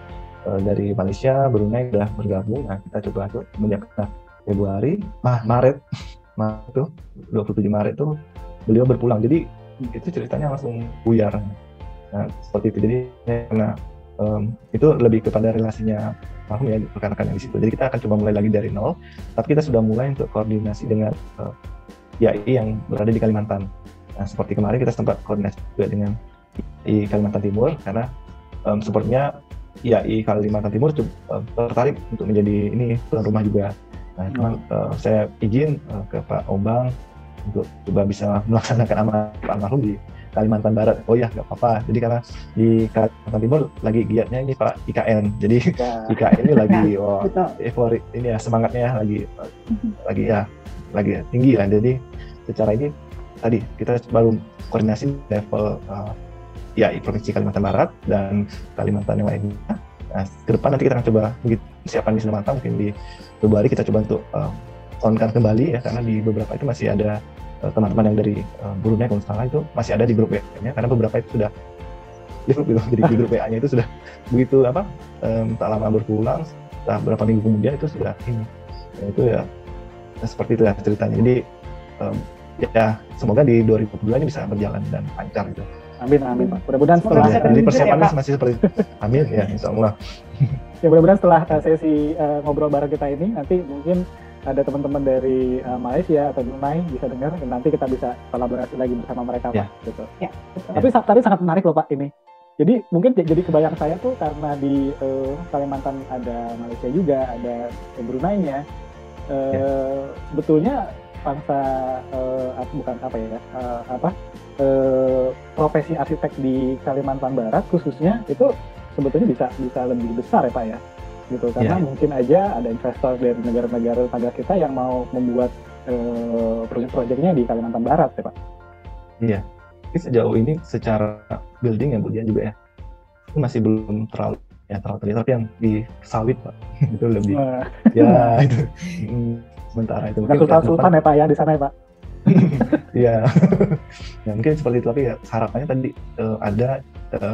dari Malaysia, Brunei sudah bergabung. Nah, kita coba tuh menyiapkan Maret tuh 27 Maret tuh beliau berpulang. Jadi itu ceritanya langsung buyar. Nah, seperti itu. Jadi karena itu lebih kepada relasinya almarhum ya, rekan-rekan yang di situ. Jadi kita akan coba mulai lagi dari nol, tapi kita sudah mulai untuk koordinasi dengan IAI yang berada di Kalimantan. Nah, seperti kemarin kita sempat koordinasi juga dengan IAI Kalimantan Timur, karena sepertinya IAI Kalimantan Timur tertarik untuk menjadi tuan rumah juga. Nah, saya izin ke Pak Ombang untuk coba bisa melaksanakan amanat almarhum di Kalimantan Barat. Oh ya, nggak apa-apa. Jadi karena di Kalimantan Timur lagi giatnya ini Pak IKN. Jadi IKN ini lagi euforik ini ya, semangatnya lagi tinggi lah. Jadi secara ini tadi kita baru koordinasi level IAI Provinsi Kalimantan Barat dan Kalimantan yang lainnya. Nah, ke depan nanti kita akan coba begitu siapan di Sumatera, mungkin di Februari kita coba untuk on-kan kembali ya, karena di beberapa itu masih ada teman-teman yang dari Brunei kalau salah itu masih ada di grup WA-nya, karena beberapa itu sudah di grup WA-nya itu sudah begitu tak lama berpulang, setelah beberapa minggu kemudian itu sudah itu ya seperti itu ya ceritanya. Jadi ya semoga di 2022 ini bisa berjalan dan lancar gitu. Amin Pak. Mudah-mudahan setelah jadi persiapannya masih seperti itu. Amin ya, insyaallah. Ya mudah-mudahan setelah sesi ngobrol bareng kita ini nanti mungkin ada teman-teman dari Malaysia atau Brunei bisa dengar, dan nanti kita bisa kolaborasi lagi bersama mereka Pak. Gitu. Ya. Tapi tadi sangat menarik loh Pak ini. Jadi mungkin jadi kebayang saya tuh karena di Kalimantan ada Malaysia juga, ada Brunei-nya. Sebetulnya bangsa profesi arsitek di Kalimantan Barat khususnya itu sebetulnya bisa lebih besar ya Pak ya, gitu, karena mungkin aja ada investor dari negara-negara tetangga kita yang mau membuat proyek-proyeknya di Kalimantan Barat ya Pak. Iya, sejauh ini secara building ya Bu Dian juga ya, itu masih belum terlalu terlihat, tapi yang di sawit Pak itu lebih itu sementara itu mungkin Sultan ya Pak ya di sana ya Pak. Iya. Ya, mungkin seperti itu, tapi ya harapannya tadi ada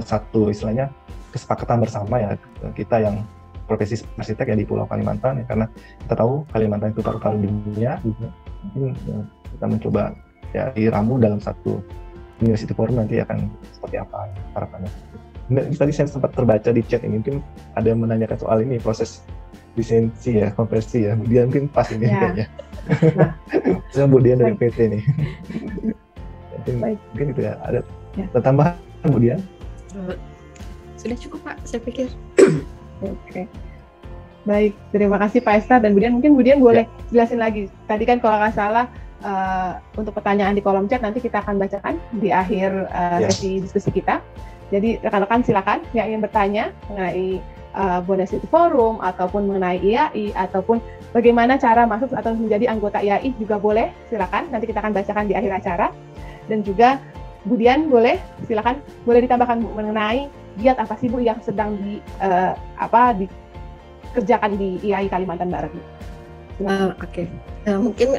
satu istilahnya kesepakatan bersama ya, kita yang profesi arsitek ya di Pulau Kalimantan ya, karena kita tahu Kalimantan itu paru-paru dunia gitu. Mungkin kita mencoba ya diramu dalam satu University Forum nanti akan seperti apa harapannya. Tadi saya sempat terbaca di chat ini, mungkin ada yang menanyakan soal ini proses lisensi ya, konversi ya. Dia mungkin pas ini kayaknya. Saya Budian dari PT nih. Mungkin itu ya, ada tambahan kemudian? Sudah cukup Pak, saya pikir. Oke. Baik, terima kasih Pak Esta dan Budian. Mungkin Budian boleh jelasin lagi. Tadi kan kalau nggak salah untuk pertanyaan di kolom chat nanti kita akan bacakan di akhir sesi diskusi kita. Jadi rekan-rekan silakan yang ingin bertanya mengenai Buana City Forum ataupun mengenai IAI ataupun bagaimana cara masuk atau menjadi anggota IAI juga boleh, silakan. Nanti kita akan bacakan di akhir acara. Dan juga Budian boleh, silakan boleh ditambahkan Bu, mengenai giat apa sih Bu yang sedang dikerjakan di IAI Kalimantan Barat. Oke. Mungkin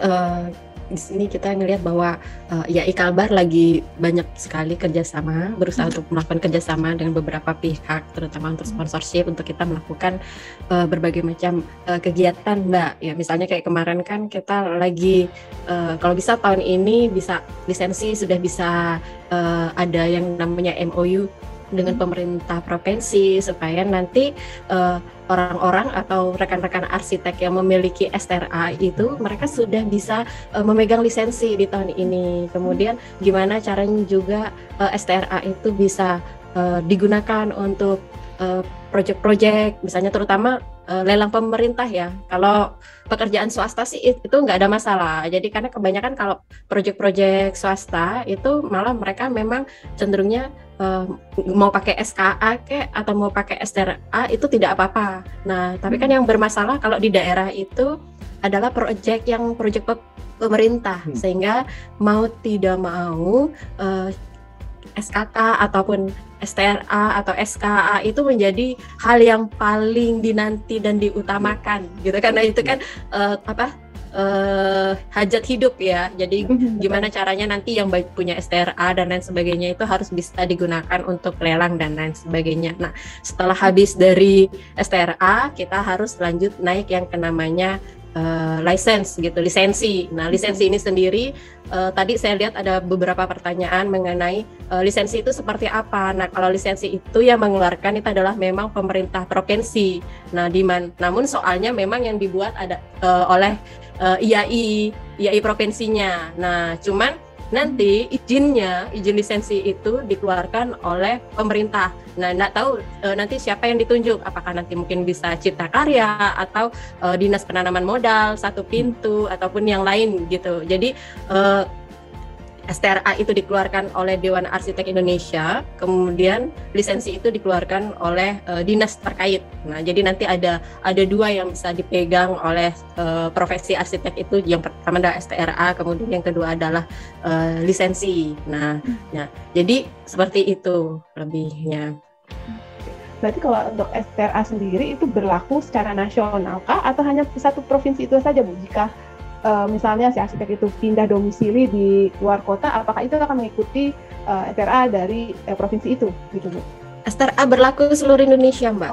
di sini kita ngelihat bahwa IAI Kalbar lagi banyak sekali kerjasama, berusaha untuk melakukan kerjasama dengan beberapa pihak, terutama untuk sponsorship, untuk kita melakukan berbagai macam kegiatan, Mbak. Ya, misalnya kayak kemarin kan kita lagi, kalau bisa tahun ini bisa lisensi sudah bisa ada yang namanya MOU dengan pemerintah provinsi supaya nanti orang-orang atau rekan-rekan arsitek yang memiliki STRA itu mereka sudah bisa memegang lisensi di tahun ini. Kemudian gimana caranya juga STRA itu bisa digunakan untuk proyek-proyek, misalnya terutama lelang pemerintah ya. Kalau pekerjaan swasta sih itu nggak ada masalah. Jadi karena kebanyakan kalau proyek-proyek swasta itu malah mereka memang cenderungnya mau pakai SKA atau mau pakai STRA itu tidak apa-apa. Nah, tapi kan yang bermasalah kalau di daerah itu adalah proyek pemerintah, sehingga mau tidak mau SKK ataupun STRA atau SKA itu menjadi hal yang paling dinanti dan diutamakan gitu, karena itu kan hajat hidup ya. Jadi gimana caranya nanti yang punya STRA dan lain sebagainya itu harus bisa digunakan untuk lelang dan lain sebagainya. Nah, setelah habis dari STRA kita harus lanjut naik yang namanya lisensi. Nah, lisensi ini sendiri tadi saya lihat ada beberapa pertanyaan mengenai lisensi itu seperti apa. Nah, kalau lisensi itu yang mengeluarkan itu adalah memang pemerintah provinsi. Nah, namun soalnya memang yang dibuat ada oleh IAI provinsinya. Nah, cuman nanti izin lisensi itu dikeluarkan oleh pemerintah. Nah, nggak tahu nanti siapa yang ditunjuk, apakah nanti mungkin bisa Cipta Karya atau Dinas Penanaman Modal, Satu Pintu ataupun yang lain gitu. Jadi STRA itu dikeluarkan oleh Dewan Arsitek Indonesia, kemudian lisensi itu dikeluarkan oleh dinas terkait. Nah, jadi nanti ada dua yang bisa dipegang oleh profesi arsitek itu. Yang pertama adalah STRA, kemudian yang kedua adalah lisensi. Nah, jadi seperti itu lebihnya. Berarti kalau untuk STRA sendiri itu berlaku secara nasional kah atau hanya satu provinsi itu saja Bu? Jika misalnya si arsitek itu pindah domisili di luar kota, apakah itu akan mengikuti STRA dari provinsi itu, gitu Bu? STRA berlaku seluruh Indonesia, Mbak.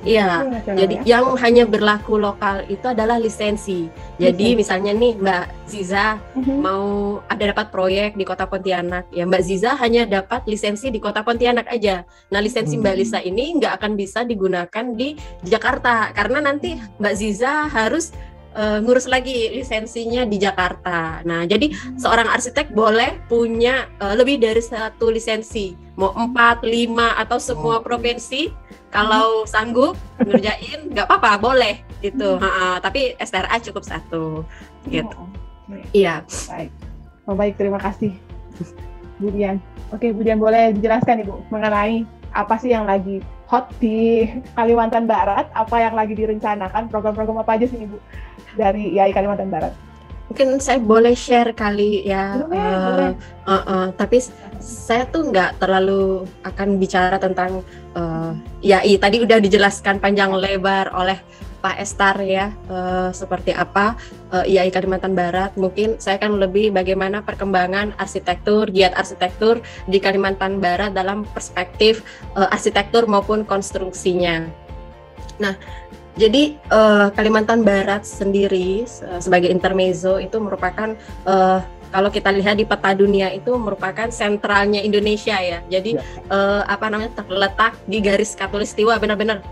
Iya. Jadi yang hanya berlaku lokal itu adalah lisensi. Jadi misalnya nih Mbak Ziza mau dapat proyek di Kota Pontianak, ya Mbak Ziza hanya dapat lisensi di Kota Pontianak aja. Nah, lisensi Mbak Lisa ini nggak akan bisa digunakan di Jakarta karena nanti Mbak Ziza harus ngurus lagi lisensinya di Jakarta. Nah, jadi seorang arsitek boleh punya lebih dari satu lisensi, mau 4, 5 atau semua provinsi. Kalau sanggup ngerjain, nggak apa-apa, boleh gitu. Tapi STRA cukup satu, gitu. Iya. Baik, terima kasih, Budian. Oke, Budian boleh dijelaskan Ibu mengenai apa sih yang lagi hot di Kalimantan Barat, apa yang lagi direncanakan, program-program apa aja sih Ibu dari IAI Kalimantan Barat? Mungkin saya boleh share kali ya, boleh. Tapi saya tuh nggak terlalu akan bicara tentang IAI. Tadi udah dijelaskan panjang lebar oleh Pak Estar ya, seperti apa IAI Kalimantan Barat. Mungkin saya akan lebih bagaimana perkembangan arsitektur, giat arsitektur di Kalimantan Barat dalam perspektif arsitektur maupun konstruksinya. Nah, jadi Kalimantan Barat sendiri sebagai intermezzo itu merupakan kalau kita lihat di peta dunia itu merupakan sentralnya Indonesia ya. Jadi terletak di garis khatulistiwa benar-benar.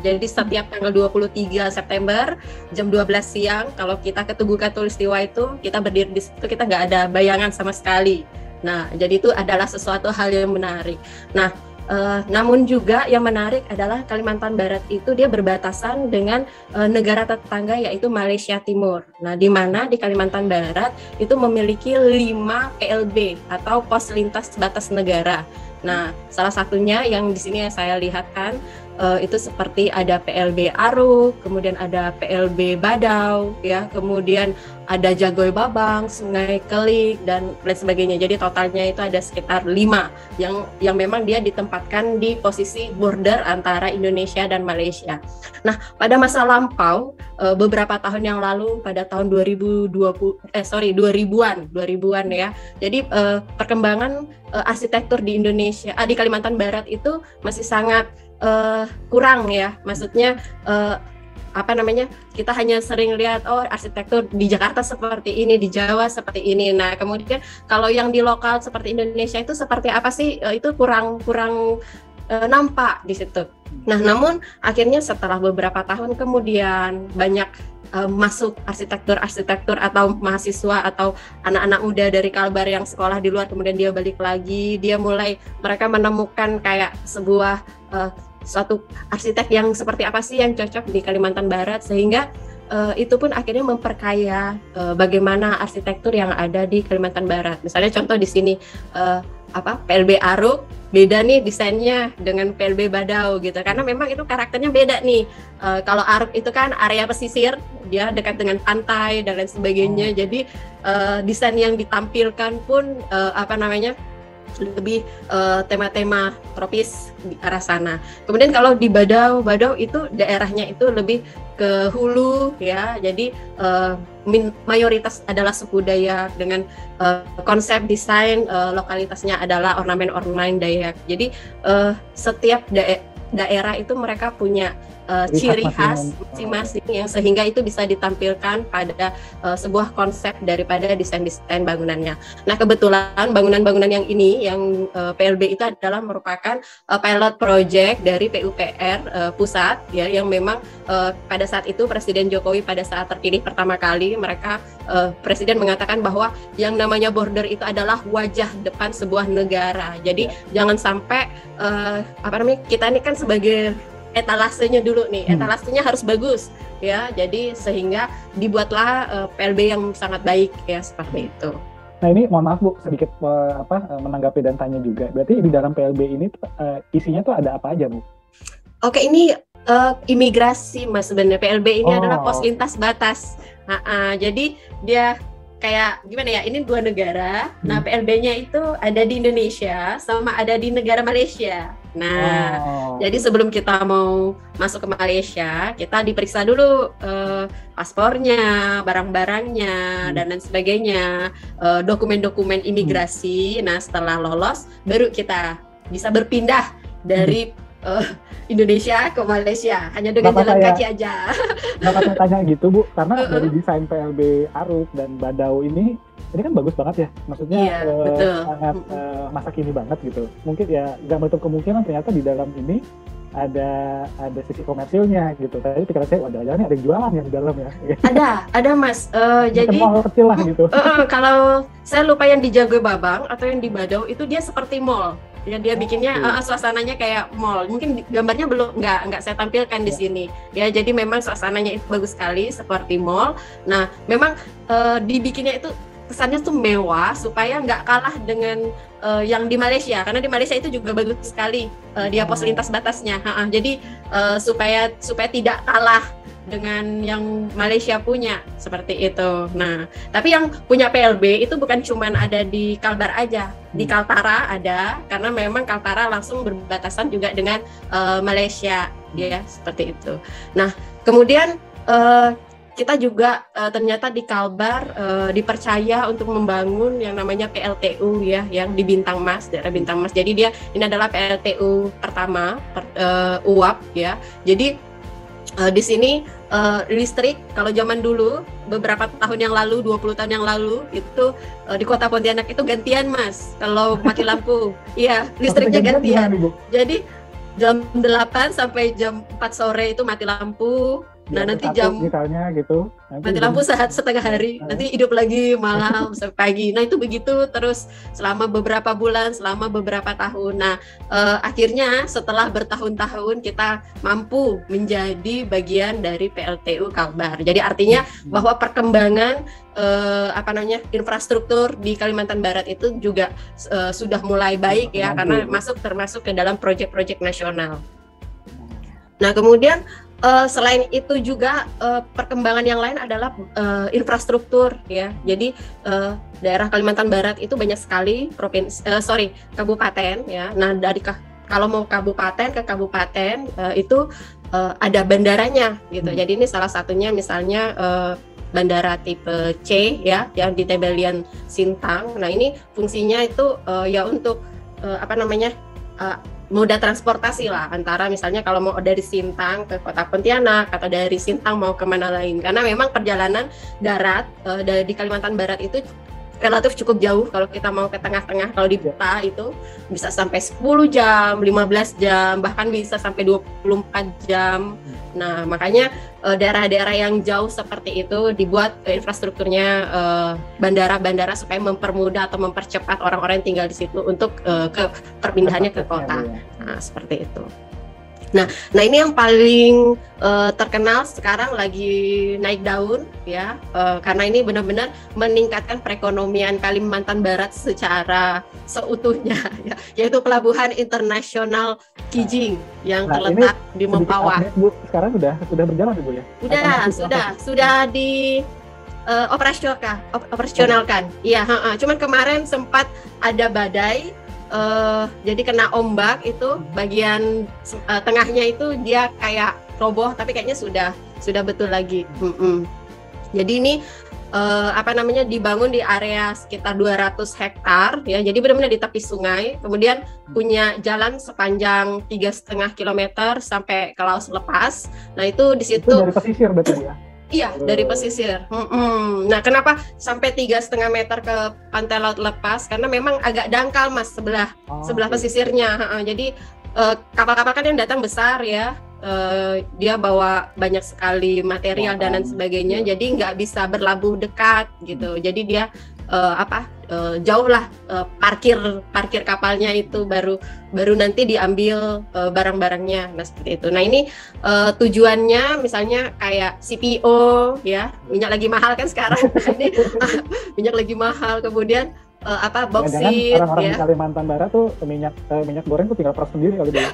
Jadi setiap tanggal 23 September jam 12 siang kalau kita ke Tugu Khatulistiwa itu kita berdiri di situ, kita nggak ada bayangan sama sekali. Nah, jadi itu adalah sesuatu hal yang menarik. Nah, namun juga yang menarik adalah Kalimantan Barat itu dia berbatasan dengan negara tetangga yaitu Malaysia Timur. Nah, di mana di Kalimantan Barat itu memiliki 5 PLB atau pos lintas batas negara. Nah, salah satunya yang di sini yang saya lihatkan itu seperti ada PLB Aruk, kemudian ada PLB Badau, ya, kemudian ada Jagoy Babang, Sungai Kelik dan lain sebagainya. Jadi totalnya itu ada sekitar 5 yang memang dia ditempatkan di posisi border antara Indonesia dan Malaysia. Nah, pada masa lampau beberapa tahun yang lalu pada tahun 2000-an ya. Jadi perkembangan arsitektur di Indonesia di Kalimantan Barat itu masih sangat kurang ya. Maksudnya kita hanya sering lihat arsitektur di Jakarta seperti ini, di Jawa seperti ini. Nah, kemudian kalau yang di lokal seperti Indonesia itu seperti apa sih? Itu kurang nampak di situ. Nah, namun akhirnya setelah beberapa tahun kemudian banyak masuk arsitektur atau mahasiswa atau anak-anak muda dari Kalbar yang sekolah di luar, kemudian dia balik lagi, mereka menemukan kayak sebuah suatu arsitek yang seperti apa sih yang cocok di Kalimantan Barat, sehingga itu pun akhirnya memperkaya bagaimana arsitektur yang ada di Kalimantan Barat. Misalnya contoh di sini PLB Aruk beda nih desainnya dengan PLB Badau gitu, karena memang itu karakternya beda nih. Kalau Aruk itu kan area pesisir, dia dekat dengan pantai dan lain sebagainya. Jadi desain yang ditampilkan pun lebih tema-tema tropis di arah sana. Kemudian kalau di Badau itu daerahnya itu lebih ke hulu ya. Jadi mayoritas adalah suku Dayak dengan konsep desain lokalitasnya adalah ornamen Dayak. Jadi setiap daerah itu mereka punya ciri khas masing-masing ya, sehingga itu bisa ditampilkan pada sebuah konsep daripada desain-desain bangunannya. Nah, kebetulan bangunan-bangunan yang ini, yang PLB itu adalah merupakan pilot project dari PUPR pusat ya, yang memang pada saat itu Presiden Jokowi pada saat terpilih pertama kali Presiden mengatakan bahwa yang namanya border itu adalah wajah depan sebuah negara. Jadi jangan sampai kita ini kan sebagai etalasenya dulu nih, etalasenya harus bagus ya. Jadi sehingga dibuatlah PLB yang sangat baik ya, seperti itu. Nah, ini mohon maaf Bu, sedikit menanggapi dan tanya juga. Berarti di dalam PLB ini isinya tuh ada apa aja Bu? Oke, ini imigrasi Mas, sebenarnya PLB ini adalah pos lintas batas. Jadi dia kayak gimana ya, ini 2 negara. Nah, PLB-nya itu ada di Indonesia sama ada di negara Malaysia. Nah, jadi sebelum kita mau masuk ke Malaysia, kita diperiksa dulu paspornya, barang-barangnya, dan lain sebagainya, dokumen-dokumen imigrasi. Nah, setelah lolos, baru kita bisa berpindah dari Indonesia ke Malaysia hanya dengan jalan kaki aja. Kenapa saya tanya gitu Bu? Karena dari desain PLB Aruk dan Badau ini kan bagus banget ya. Maksudnya sangat masa kini banget gitu. Mungkin ya nggak menutup kemungkinan ternyata di dalam ini ada sisi komersilnya gitu. Tadi pikiran saya jangan-jangan ada jualan ya di dalam ya. Ada Mas. Jadi mall kecil lah gitu. Kalau saya lupa yang di Jagoy Babang atau yang di Badau itu dia seperti mall. Ya, dia bikinnya suasananya kayak mall. Mungkin gambarnya nggak saya tampilkan di sini. Ya, jadi memang suasananya itu bagus sekali seperti mall. Nah, memang dibikinnya itu kesannya tuh mewah supaya nggak kalah dengan yang di Malaysia, karena di Malaysia itu juga bagus sekali dia pos lintas batasnya. Jadi supaya tidak kalah dengan yang Malaysia punya, seperti itu. Nah, tapi yang punya PLB itu bukan cuman ada di Kalbar aja, di Kaltara ada, karena memang Kaltara langsung berbatasan juga dengan Malaysia, ya seperti itu. Nah, kemudian kita juga ternyata di Kalbar dipercaya untuk membangun yang namanya PLTU ya, yang di Bintang Mas, daerah Bintang Mas. Jadi ini adalah PLTU pertama uap ya. Jadi di sini listrik kalau zaman dulu beberapa tahun yang lalu, 20 tahun yang lalu itu di Kota Pontianak itu gantian Mas kalau mati lampu. Iya, listriknya gantian. Jadi jam 8 sampai jam 4 sore itu mati lampu. Nah, nanti jam misalnya gitu. Mati lampu setengah hari, nanti hidup lagi malam sampai pagi. Nah, itu begitu terus selama beberapa bulan, selama beberapa tahun. Nah, akhirnya setelah bertahun-tahun kita mampu menjadi bagian dari PLTU Kalbar. Jadi artinya bahwa perkembangan infrastruktur di Kalimantan Barat itu juga sudah mulai baik ya, karena termasuk ke dalam proyek-proyek nasional. Nah, kemudian selain itu juga perkembangan yang lain adalah infrastruktur ya. Jadi daerah Kalimantan Barat itu banyak sekali kabupaten ya. Nah, kalau mau kabupaten ke kabupaten itu ada bandaranya gitu. Jadi ini salah satunya misalnya bandara tipe C ya, yang di Tebelian Sintang. Nah, ini fungsinya itu ya untuk moda transportasi lah, antara misalnya kalau mau dari Sintang ke Kota Pontianak atau dari Sintang mau kemana lain, karena memang perjalanan darat di Kalimantan Barat itu relatif cukup jauh. Kalau kita mau ke tengah-tengah, kalau dibuka itu bisa sampai 10 jam, 15 jam, bahkan bisa sampai 24 jam. Nah, makanya daerah-daerah yang jauh seperti itu dibuat infrastrukturnya bandara-bandara supaya mempermudah atau mempercepat orang-orang yang tinggal di situ untuk ke perpindahannya ke kota. Nah, seperti itu. Nah ini yang paling terkenal sekarang lagi naik daun ya, karena ini benar-benar meningkatkan perekonomian Kalimantan Barat secara seutuhnya ya, yaitu Pelabuhan Internasional Kijing yang terletak di Mempawah. Bu, sekarang sudah berjalan Bu ya? Sudah di operasionalkan. Iya, cuman kemarin sempat ada badai. Jadi kena ombak itu bagian tengahnya itu dia kayak roboh, tapi kayaknya sudah betul lagi. Jadi ini dibangun di area sekitar 200 hektar ya. Jadi benar-benar di tepi sungai. Kemudian punya jalan sepanjang 3,5 kilometer sampai ke Laut Lepas. Nah, itu di situ dari pesisir berarti Bu ya? Iya, dari pesisir. Nah, kenapa sampai 3,5 meter ke pantai Laut Lepas? Karena memang agak dangkal Mas sebelah pesisirnya. Jadi kapal-kapal kan yang datang besar ya. Dia bawa banyak sekali material dan lain sebagainya. Jadi nggak bisa berlabuh dekat gitu. Jadi dia jauh lah parkir kapalnya itu baru nanti diambil barang-barangnya. Nah, seperti itu. Nah, ini tujuannya misalnya kayak CPO ya, minyak lagi mahal kan sekarang. Ini minyak lagi mahal, kemudian boksit orang-orang di Kalimantan Barat tuh minyak goreng tuh tinggal peras sendiri kalau dia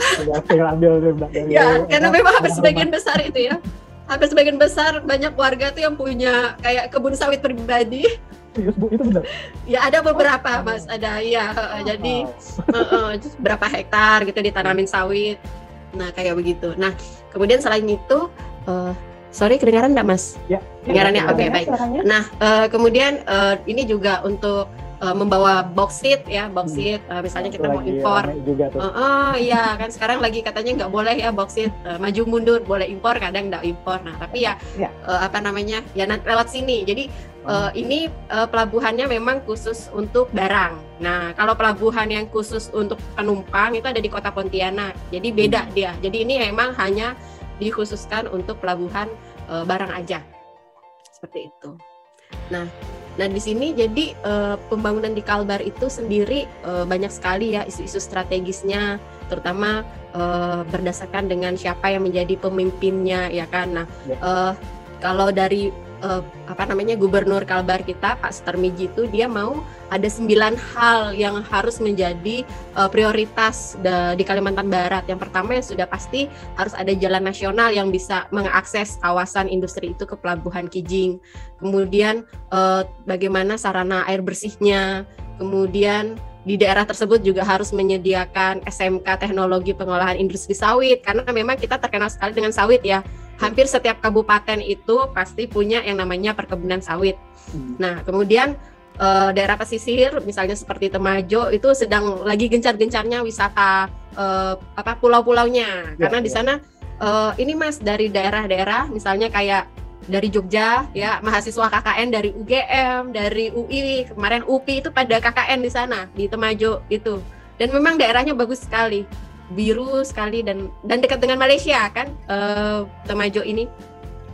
tinggal ambil dari ya, karena memang hampir sebagian besar itu ya. Hampir sebagian besar banyak warga tuh yang punya kayak kebun sawit pribadi. Serius Bu, itu benar? Ya, ada beberapa Mas, ada ya. Jadi berapa hektar gitu ditanamin sawit. Nah, kayak begitu. Nah, kemudian selain itu sorry, kedengaran nggak Mas? Ya. Kedengarannya oke, baik. Nah, kemudian ini juga untuk membawa boksit ya, misalnya kita mau impor. Iya kan sekarang lagi katanya nggak boleh ya boksit, maju mundur, boleh impor, kadang nggak impor. Nah, tapi ya nanti lewat sini. Jadi ini pelabuhannya memang khusus untuk barang. Nah, kalau pelabuhan yang khusus untuk penumpang itu ada di Kota Pontianak. Jadi beda dia. Jadi ini memang hanya dikhususkan untuk pelabuhan barang aja. Seperti itu. Nah di sini jadi pembangunan di Kalbar itu sendiri banyak sekali ya isu-isu strategisnya, terutama berdasarkan dengan siapa yang menjadi pemimpinnya ya kan. Nah, kalau dari Gubernur Kalbar kita Pak Sutarmiji itu dia mau ada 9 hal yang harus menjadi prioritas di Kalimantan Barat. Yang pertama yang sudah pasti harus ada jalan nasional yang bisa mengakses kawasan industri itu ke Pelabuhan Kijing. Kemudian bagaimana sarana air bersihnya. Kemudian di daerah tersebut juga harus menyediakan SMK Teknologi Pengolahan Industri Sawit, karena memang kita terkenal sekali dengan sawit ya. hampir setiap kabupaten itu pasti punya yang namanya perkebunan sawit. Nah, kemudian daerah pesisir misalnya seperti Temajo itu sedang lagi gencar-gencarnya wisata pulau-pulaunya, karena di sana ini Mas, dari daerah-daerah misalnya kayak dari Jogja ya, mahasiswa KKN dari UGM, dari UI, kemarin UPI itu pada KKN di sana di Temajo itu. Dan memang daerahnya bagus sekali, biru sekali dan dekat dengan Malaysia kan, Temajo ini.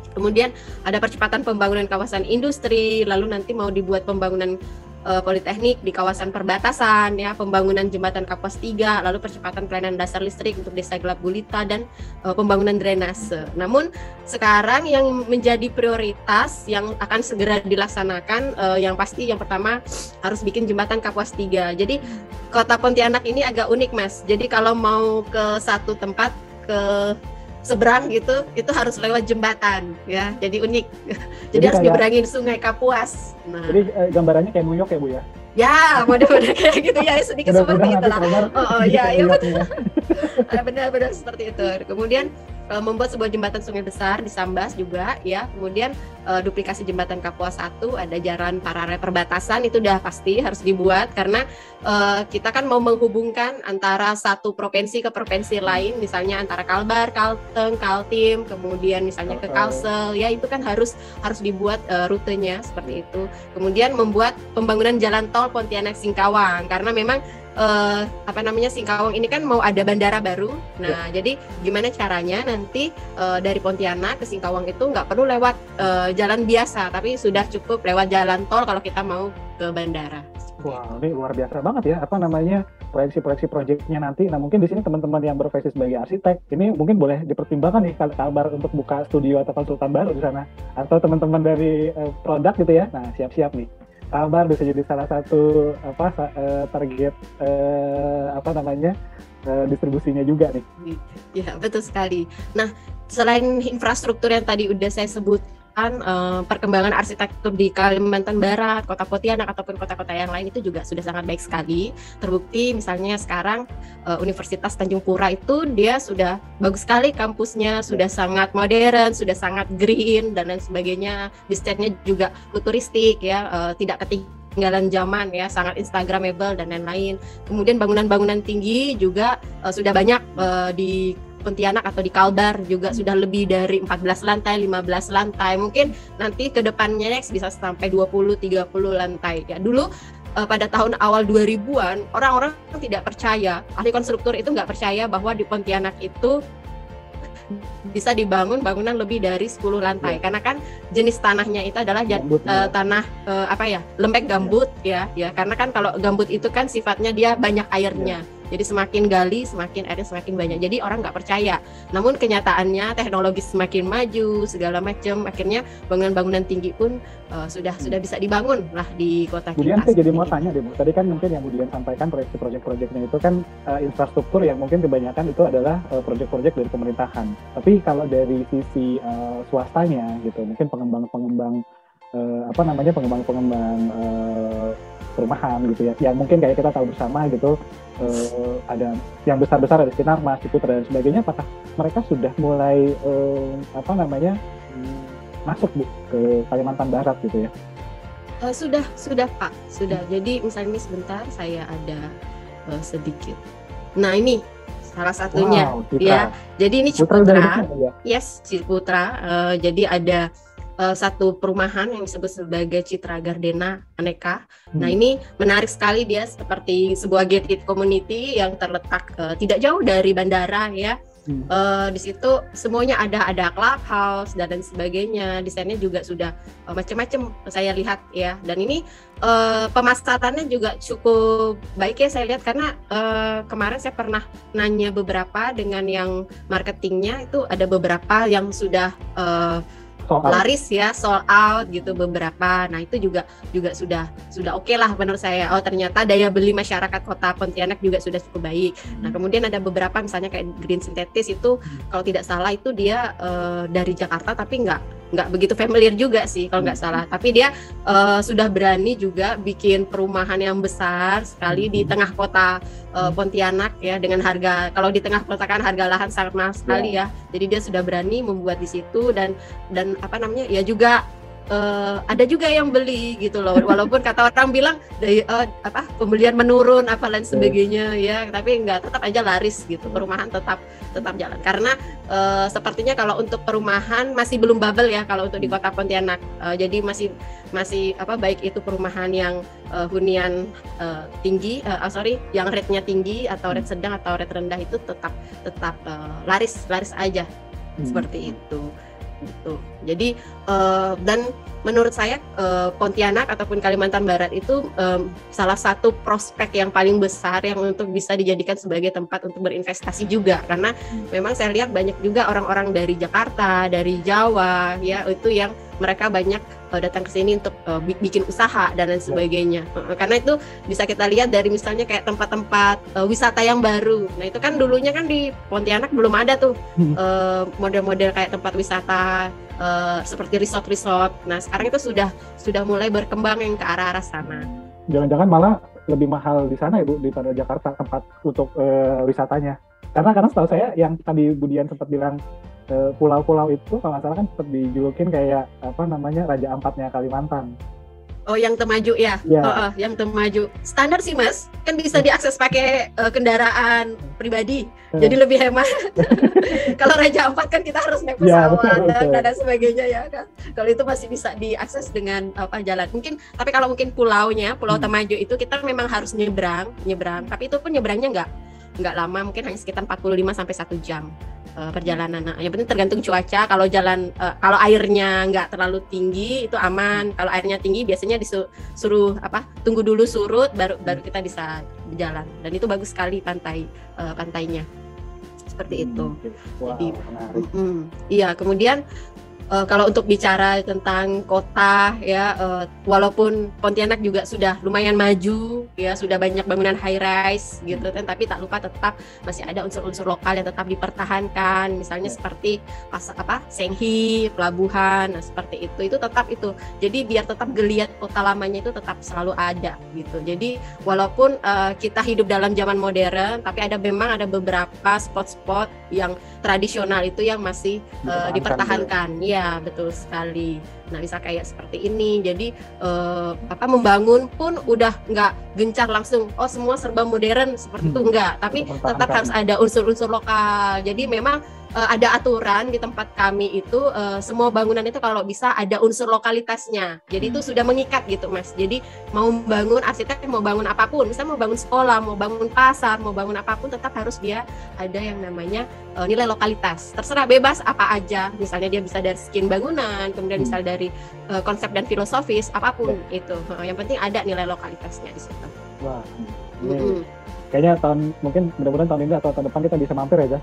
Kemudian ada percepatan pembangunan kawasan industri, lalu nanti mau dibuat pembangunan politeknik di kawasan perbatasan ya, pembangunan jembatan Kapuas 3, lalu percepatan pelayanan dasar listrik untuk Desa Gelap Gulita dan pembangunan drainase. Namun sekarang yang menjadi prioritas yang akan segera dilaksanakan, yang pasti yang pertama harus bikin jembatan Kapuas 3. Jadi Kota Pontianak ini agak unik Mas. Jadi kalau mau ke satu tempat ke seberang gitu, itu harus lewat jembatan ya, jadi unik. Jadi harus nyebrangin Sungai Kapuas. Nah, jadi gambarannya kayak New York ya Bu ya? Ya, model-model kayak gitu ya, sedikit seperti itu lah. Ya betul. Benar-benar seperti itu. Kemudian membuat sebuah jembatan sungai besar di Sambas juga ya. Kemudian duplikasi jembatan Kapuas 1, ada jalan paralel perbatasan, itu udah pasti harus dibuat karena kita kan mau menghubungkan antara satu provinsi ke provinsi lain, misalnya antara Kalbar, Kalteng, Kaltim, kemudian misalnya ke Kalsel ya, itu kan harus dibuat rutenya seperti itu. Kemudian membuat pembangunan jalan tol Pontianak Singkawang, karena memang Singkawang ini kan mau ada bandara baru. Nah, jadi gimana caranya nanti dari Pontianak ke Singkawang itu nggak perlu lewat jalan biasa, tapi sudah cukup lewat jalan tol kalau kita mau ke bandara. Wah, ini luar biasa banget ya, proyeksi-proyeksi proyeknya nanti. Nah, mungkin di sini teman-teman yang berprofesi sebagai arsitek, ini mungkin boleh dipertimbangkan nih Kalbar untuk buka studio atau konsultan baru di sana. Atau teman-teman dari produk gitu ya, nah siap-siap nih. Kalbar bisa jadi salah satu target distribusinya juga nih. Ya, betul sekali. Nah, selain infrastruktur yang tadi udah saya sebutkan, perkembangan arsitektur di Kalimantan Barat, Kota Pontianak ataupun kota-kota yang lain itu juga sudah sangat baik sekali. Terbukti misalnya sekarang Universitas Tanjung Pura itu dia sudah bagus sekali kampusnya, sudah sangat modern, sudah sangat green dan lain sebagainya. Desainnya juga futuristik ya, tidak ketinggalan zaman ya, sangat instagramable dan lain-lain. Kemudian bangunan-bangunan tinggi juga sudah banyak di Pontianak atau di Kalbar juga sudah lebih dari 14 lantai, 15 lantai. Mungkin nanti ke depannya bisa sampai 20-30 lantai. Ya, dulu pada tahun awal 2000-an orang-orang tidak percaya, ahli konstruktur itu nggak percaya bahwa di Pontianak itu bisa dibangun bangunan lebih dari 10 lantai, karena kan jenis tanahnya itu adalah tanah lembek gambut ya, karena kan kalau gambut itu kan sifatnya dia banyak airnya. Jadi semakin gali, semakin airnya semakin banyak. Jadi orang nggak percaya. Namun kenyataannya teknologi semakin maju, segala macam. Akhirnya bangunan-bangunan tinggi pun sudah bisa dibangun lah di kota kita. Kemudian saya jadi mau tanya deh Bu. Tadi kan mungkin yang Budian sampaikan proyek-proyeknya itu kan infrastruktur yang mungkin kebanyakan itu adalah proyek-proyek dari pemerintahan. Tapi kalau dari sisi swastanya gitu, mungkin pengembang-pengembang perumahan gitu ya, yang mungkin kayak kita tahu bersama gitu, ada yang besar-besar ada Sinarmas, Ciputra dan sebagainya. Apakah mereka sudah mulai masuk Bu ke Kalimantan Barat gitu ya? Sudah Pak, sudah. Jadi misalnya ini sebentar saya ada sedikit. Nah ini salah satunya ya. Jadi ini Ciputra, yes Ciputra. Jadi ada satu perumahan yang disebut sebagai Citra Gardena Aneka. Nah ini menarik sekali, dia seperti sebuah gated community yang terletak tidak jauh dari bandara ya. Di situ semuanya ada clubhouse dan lain sebagainya. Desainnya juga sudah macam-macam saya lihat ya. Dan ini pemasarannya juga cukup baik ya saya lihat, karena kemarin saya pernah nanya beberapa dengan yang marketingnya, itu ada beberapa yang sudah laris ya, sold out gitu beberapa. Nah itu juga sudah oke lah menurut saya. Oh ternyata daya beli masyarakat kota Pontianak juga sudah cukup baik. Nah kemudian ada beberapa misalnya kayak green sintetis itu kalau tidak salah itu dia dari Jakarta tapi nggak nggak begitu familiar juga sih kalau nggak salah. Tapi dia sudah berani juga bikin perumahan yang besar sekali di tengah kota Pontianak ya, dengan harga, kalau di tengah kota kan harga lahan sangat mahal sekali ya. Jadi dia sudah berani membuat di situ dan apa namanya ya juga ada juga yang beli gitu loh, walaupun kata orang bilang pembelian menurun apa lain sebagainya ya, tapi tetap aja laris gitu, perumahan tetap jalan karena sepertinya kalau untuk perumahan masih belum bubble ya kalau untuk di kota Pontianak, jadi masih baik itu perumahan yang hunian tinggi, yang rate-nya tinggi atau rate sedang atau rate rendah itu tetap laris aja seperti itu. Gitu. Jadi dan menurut saya Pontianak ataupun Kalimantan Barat itu salah satu prospek yang paling besar yang untuk bisa dijadikan sebagai tempat untuk berinvestasi juga, karena memang saya lihat banyak juga orang-orang dari Jakarta, dari Jawa ya, itu yang mereka banyak datang ke sini untuk bikin usaha dan lain sebagainya. Karena itu bisa kita lihat dari misalnya kayak tempat-tempat wisata yang baru. Nah itu kan dulunya kan di Pontianak belum ada tuh model-model kayak tempat wisata seperti resort. Nah sekarang itu sudah mulai berkembang yang ke arah-arah sana. Jangan-jangan malah lebih mahal di sana Ibu daripada Jakarta tempat untuk wisatanya. Karena setahu saya yang tadi Budian sempat bilang pulau-pulau itu kalau nggak salah kan sempat dijulukin kayak Raja Ampatnya Kalimantan. Oh, yang Temaju ya? Yeah. Yang Temaju. Standar sih Mas, kan bisa diakses pakai kendaraan pribadi, jadi lebih hemat. Kalau Raja Ampat kan kita harus naik pesawat dan sebagainya ya kan. Kalau itu masih bisa diakses dengan jalan. Tapi kalau mungkin Pulau Temaju itu kita memang harus nyebrang. Tapi itu pun nyebrangnya nggak lama, mungkin hanya sekitar 45 sampai 1 jam perjalanan. Nah, yang penting tergantung cuaca. Kalau kalau airnya nggak terlalu tinggi itu aman. Kalau airnya tinggi biasanya disuruh tunggu dulu surut baru kita bisa berjalan. Dan itu bagus sekali pantainya. Seperti itu. Wow, jadi menarik. Iya, kemudian kalau untuk bicara tentang kota ya, walaupun Pontianak juga sudah lumayan maju ya, sudah banyak bangunan high rise gitu kan, tapi tak lupa tetap masih ada unsur-unsur lokal yang tetap dipertahankan, misalnya seperti Senghi, pelabuhan, nah seperti itu tetap itu. Jadi biar tetap geliat kota lamanya itu tetap selalu ada gitu. Jadi walaupun kita hidup dalam zaman modern, tapi memang ada beberapa spot-spot yang tradisional itu yang masih dipertahankan. Ya, betul sekali. Nah, bisa kayak seperti ini. Jadi membangun pun udah nggak gencar langsung. Oh, semua serba modern seperti itu enggak. Tapi tetap harus ada unsur-unsur lokal. Jadi memang ada aturan di tempat kami itu semua bangunan itu kalau bisa ada unsur lokalitasnya. Jadi itu sudah mengikat gitu Mas. Jadi mau bangun arsitek, mau bangun apapun, misalnya mau bangun sekolah, mau bangun pasar, mau bangun apapun, tetap harus dia ada yang namanya nilai lokalitas. Terserah bebas apa aja. Misalnya dia bisa dari skin bangunan, kemudian misal dari konsep dan filosofis, apapun itu. Yang penting ada nilai lokalitasnya di situ. Wah, kayaknya mungkin mudah-mudahan tahun ini atau tahun depan kita bisa mampir aja.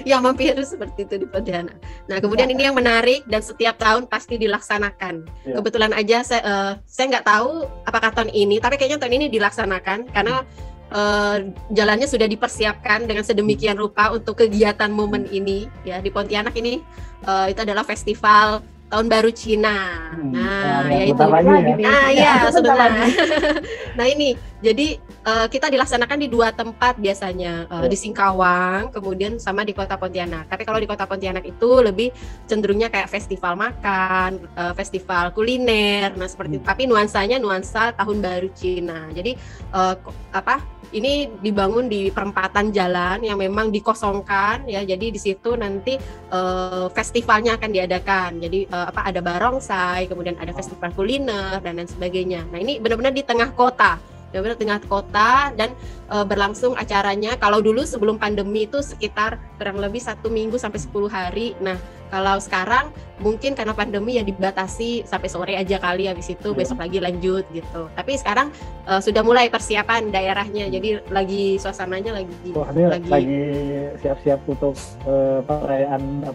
Ya mampir seperti itu di Pontianak. Nah kemudian ini yang menarik dan setiap tahun pasti dilaksanakan. Kebetulan aja saya nggak tahu apakah tahun ini, tapi kayaknya tahun ini dilaksanakan karena jalannya sudah dipersiapkan dengan sedemikian rupa untuk kegiatan momen ini ya. Di Pontianak ini itu adalah festival Tahun Baru Cina. Nah, yaitu sebentar. Nah, ini jadi kita dilaksanakan di 2 tempat biasanya, di Singkawang, kemudian sama di Kota Pontianak. Tapi kalau di Kota Pontianak itu lebih cenderungnya kayak festival makan, festival kuliner. Nah, seperti itu. Tapi nuansa Tahun Baru Cina. Jadi ini dibangun di perempatan jalan yang memang dikosongkan ya. Jadi di situ nanti festivalnya akan diadakan. Jadi ada barongsai, kemudian ada festival kuliner dan lain sebagainya. Nah, ini benar-benar di tengah kota. Tengah kota dan berlangsung acaranya. Kalau dulu sebelum pandemi itu sekitar kurang lebih 1 minggu sampai 10 hari. Nah, kalau sekarang mungkin karena pandemi ya dibatasi sampai sore aja kali, habis itu besok lagi lanjut gitu. Tapi sekarang sudah mulai persiapan daerahnya. Jadi lagi suasananya lagi siap-siap untuk perayaan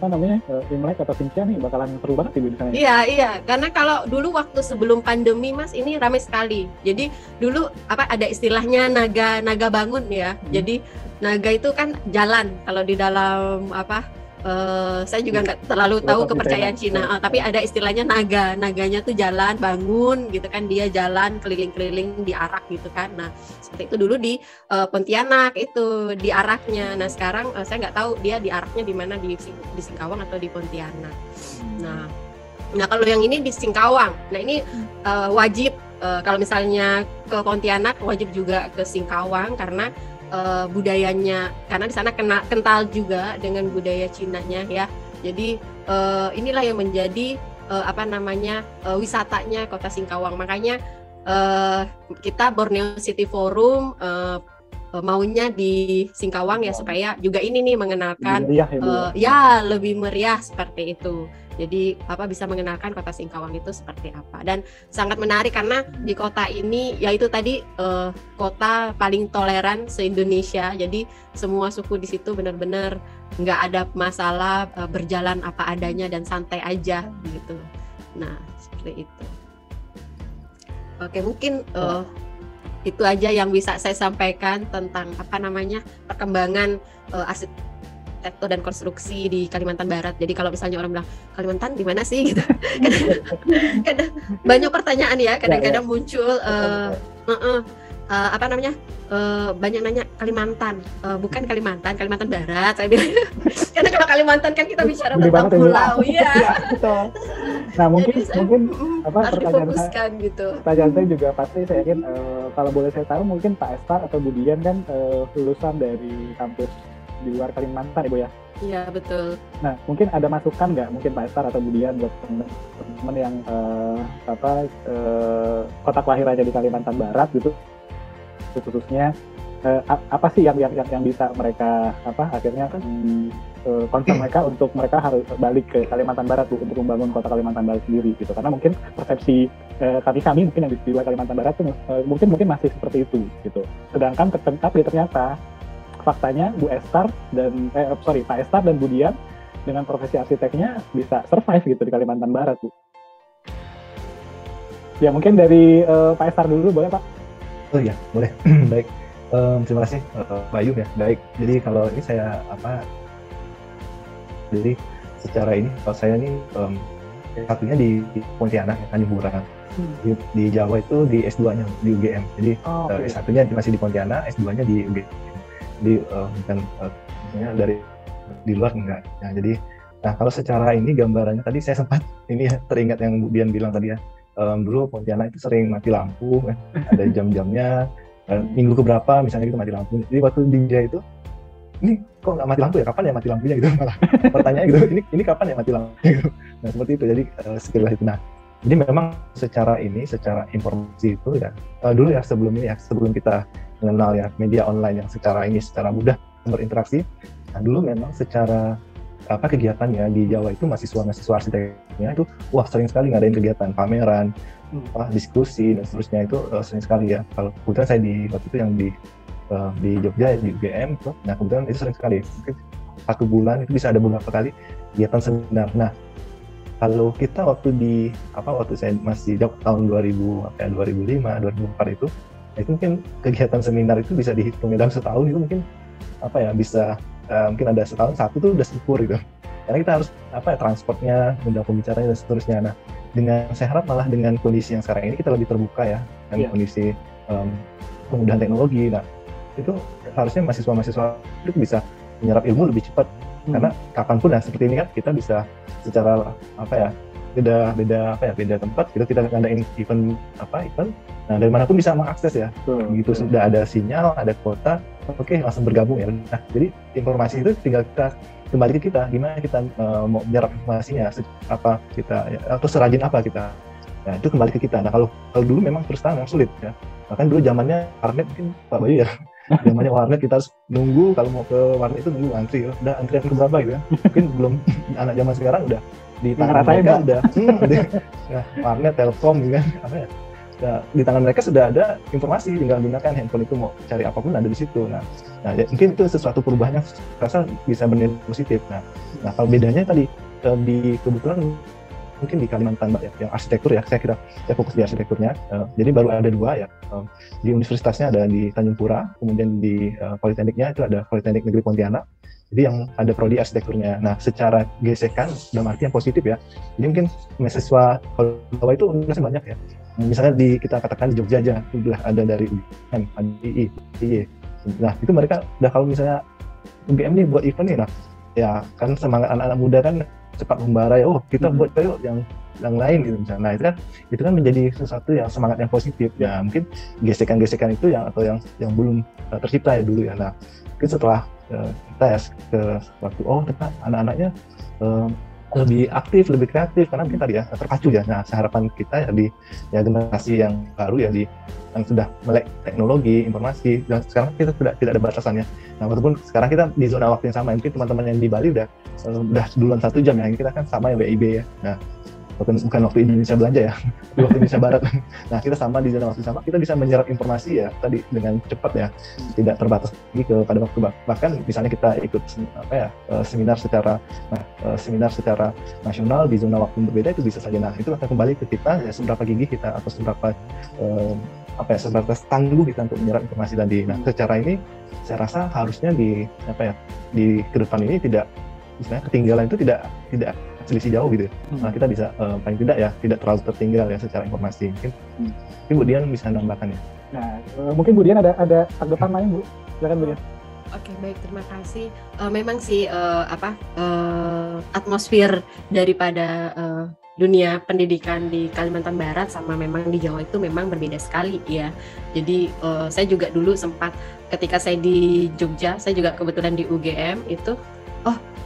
Imlek atau Xinjiang nih, bakalan seru banget Ibu di sana. Iya, karena kalau dulu waktu sebelum pandemi Mas, ini ramai sekali. Jadi dulu ada istilahnya naga bangun ya. Jadi naga itu kan jalan kalau di dalam Saya juga nggak terlalu tahu kepercayaan Cina, tapi ada istilahnya naga. Naganya tuh jalan, bangun gitu kan, dia jalan keliling-keliling diarak gitu kan. Nah, seperti itu dulu di Pontianak itu diaraknya. Nah, sekarang saya nggak tahu dia diaraknya di mana, di Singkawang atau di Pontianak. Nah kalau yang ini di Singkawang. Nah, ini wajib kalau misalnya ke Pontianak wajib juga ke Singkawang karena budayanya, karena di sana kental juga dengan budaya Cinanya ya. Jadi inilah yang menjadi wisatanya Kota Singkawang. Makanya kita Borneo City Forum maunya di Singkawang ya, supaya juga ini nih mengenalkan lebih meriah seperti itu. Jadi bisa mengenalkan Kota Singkawang itu seperti apa, dan sangat menarik karena di kota ini yaitu tadi kota paling toleran se-Indonesia. Jadi semua suku di situ benar-benar nggak ada masalah, berjalan apa adanya dan santai aja gitu. Nah seperti itu. Oke, mungkin itu aja yang bisa saya sampaikan tentang perkembangan arsitektur dan konstruksi di Kalimantan Barat. Jadi kalau misalnya orang bilang Kalimantan di mana sih gitu, kadang banyak pertanyaan ya, kadang-kadang muncul banyak nanya Kalimantan, bukan Kalimantan Barat saya bilang. Karena kalau Kalimantan kan kita bicara tentang pulau ya. Nah mungkin harus difokuskan gitu. Pertanyaan saya juga pasti saya yakin kalau boleh saya tahu mungkin Pak Estar atau Budian kan lulusan dari kampus di luar Kalimantan Ibu ya? Iya betul. Nah mungkin ada masukan nggak mungkin Pak Estar atau Budian buat teman-teman yang kota kelahirannya di Kalimantan Barat gitu, khususnya apa sih yang bisa mereka akhirnya concern mereka untuk mereka harus balik ke Kalimantan Barat untuk membangun kota Kalimantan Barat sendiri gitu, karena mungkin persepsi kami mungkin yang di luar Kalimantan Barat tuh mungkin masih seperti itu gitu, sedangkan ternyata faktanya Pak Estar dan Budian dengan profesi arsiteknya bisa survive gitu di Kalimantan Barat Bu. Ya mungkin dari Pak Estar dulu boleh Pak? Oh iya boleh. Baik, terima kasih Bayu ya. Baik, jadi kalau ini saya jadi secara ini kalau saya ini satunya di Pontianak ya, Tanjung Pura. Di Jawa itu di S2-nya di UGM. Jadi S1-nya masih di Pontianak, S2-nya di UGM. Jadi bukan dari di luar enggak. Nah, jadi kalau secara ini gambarannya tadi saya sempat ini ya, teringat yang Bu Dian bilang tadi ya. Dulu Pontianak itu sering mati lampu kan. Ada jam-jamnya, minggu keberapa misalnya gitu mati lampu. Jadi waktu di Jaya itu ini kok nggak mati lampu ya, kapan ya mati lampunya gitu, malah pertanyaan gitu, ini kapan ya mati lampunya gitu. Nah seperti itu, jadi sekilas itu. Nah jadi memang secara informasi itu ya dulu ya, sebelum kita mengenal ya media online yang secara mudah berinteraksi. Nah dulu memang secara kegiatannya di Jawa itu mahasiswa arsiteknya itu sering sekali ngadain kegiatan pameran, diskusi dan seterusnya, itu sering sekali ya. Kalau kebetulan saya waktu itu yang di Jogja di UGM itu, nah kebetulan itu sering sekali, mungkin 1 bulan itu bisa ada beberapa kali kegiatan seminar. Nah kalau kita waktu saya masih jauh tahun 2005, 2004 itu mungkin kegiatan seminar itu bisa dihitung dalam setahun itu mungkin bisa mungkin ada setahun satu tuh udah syukur gitu, karena kita harus transportnya, undang pembicaranya dan seterusnya. Nah dengan saya harap malah dengan kondisi yang sekarang ini kita lebih terbuka ya, dengan kondisi kemudahan teknologi. Nah itu harusnya mahasiswa itu bisa menyerap ilmu lebih cepat, karena kapanpun seperti ini kan kita bisa secara beda tempat kita ngadain event. Nah dari manapun bisa mengakses ya. Begitu sudah ada sinyal, ada kuota, langsung bergabung ya. Nah jadi informasi itu tinggal kita kembali ke kita, gimana kita mau menyerap informasinya, atau serajin apa kita. Nah itu kembali ke kita. Nah kalau dulu memang terus terang sulit ya. Bahkan dulu zamannya warnet mungkin Pak Bayu ya. Zamannya warnet kita harus nunggu, kalau mau ke warnet itu nunggu antri. Udah antrian ke berapa gitu ya. Mungkin belum anak zaman sekarang udah di tangan mereka udah warnet, Telkom gitu kan, di tangan mereka sudah ada informasi, tinggal gunakan handphone itu mau cari apapun ada di situ. Nah mungkin itu sesuatu perubahan yang rasa bisa bernilai positif. Nah kalau bedanya tadi kebetulan mungkin di Kalimantan ya, yang arsitektur ya, saya fokus di arsitekturnya. Jadi baru ada 2 ya, di universitasnya ada di Tanjung Pura, kemudian di Politekniknya itu ada Politeknik Negeri Pontianak. Jadi yang ada prodi arsitekturnya. Nah, secara gesekan dalam arti yang positif ya. Jadi mungkin mahasiswa kalau Jawa itu universitasnya banyak ya. Misalnya kita katakan di Jogja aja, udah ada dari UGM, ada II, IY. Nah, itu mereka udah kalau misalnya UGM nih buat event nih, nah ya kan semangat anak-anak muda kan cepat membara ya, oh kita buat yuk yang lain gitu misalnya. Nah itu kan menjadi sesuatu yang semangat yang positif ya. Mungkin gesekan-gesekan itu yang belum tercipta ya dulu ya. Nah mungkin setelah kita ya ke waktu ternyata anak-anaknya lebih aktif, lebih kreatif karena mungkin tadi ya terpacu ya. Nah harapan kita ya di generasi yang baru ya yang sudah melek teknologi, informasi, dan sekarang kita tidak ada batasannya. Nah, walaupun sekarang kita di zona waktu yang sama, mungkin teman-teman yang di Bali udah duluan 1 jam ya, kita kan sama ya WIB ya. Nah, bukan waktu Indonesia belanja ya, di waktu Indonesia Barat. Nah, kita sama di zona waktu sama, kita bisa menyerap informasi ya tadi dengan cepat ya, tidak terbatas lagi pada waktu. Bahkan misalnya kita ikut seminar secara nasional di zona waktu yang berbeda itu bisa saja. Nah, itu akan kembali ke kita ya, seberapa gigih kita atau seberapa tangguh kita untuk menyerap informasi tadi. Nah, secara ini saya rasa harusnya di ke depan ini tidak misalnya ketinggalan itu tidak selisih jauh gitu. Nah, kita bisa paling tidak ya tidak terlalu tertinggal ya secara informasi. Mungkin Bu Dian bisa menambahkan ya. Nah, mungkin Bu Dian ada tanggapan lain Bu. Silakan Bu Dian. Oke, baik, terima kasih. Memang sih atmosfer daripada dunia pendidikan di Kalimantan Barat sama memang di Jawa itu memang berbeda sekali ya. Jadi saya juga dulu sempat ketika saya di Jogja, saya juga kebetulan di UGM itu,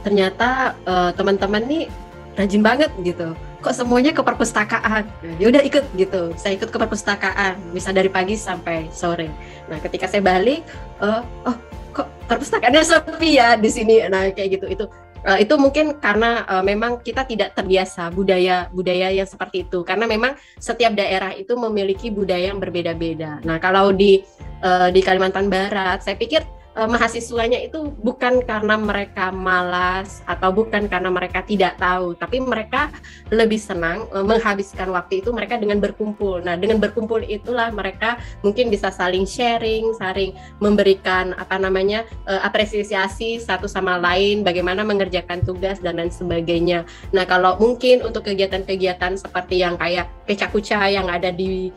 ternyata teman-teman nih rajin banget gitu. Kok semuanya ke perpustakaan? Ya udah ikut gitu. Saya ikut ke perpustakaan, bisa dari pagi sampai sore. Nah, ketika saya balik, kok perpustakaannya sepi ya di sini. Nah, kayak gitu. Itu mungkin karena memang kita tidak terbiasa budaya yang seperti itu, karena memang setiap daerah itu memiliki budaya yang berbeda-beda. Nah, kalau di Kalimantan Barat, saya pikir mahasiswanya itu bukan karena mereka malas atau bukan karena mereka tidak tahu, tapi mereka lebih senang menghabiskan waktu itu mereka dengan berkumpul. Nah, dengan berkumpul itulah mereka mungkin bisa saling sharing, saling memberikan apresiasi satu sama lain, bagaimana mengerjakan tugas dan lain sebagainya. Nah, kalau mungkin untuk kegiatan-kegiatan seperti yang kayak pecah kuca yang ada di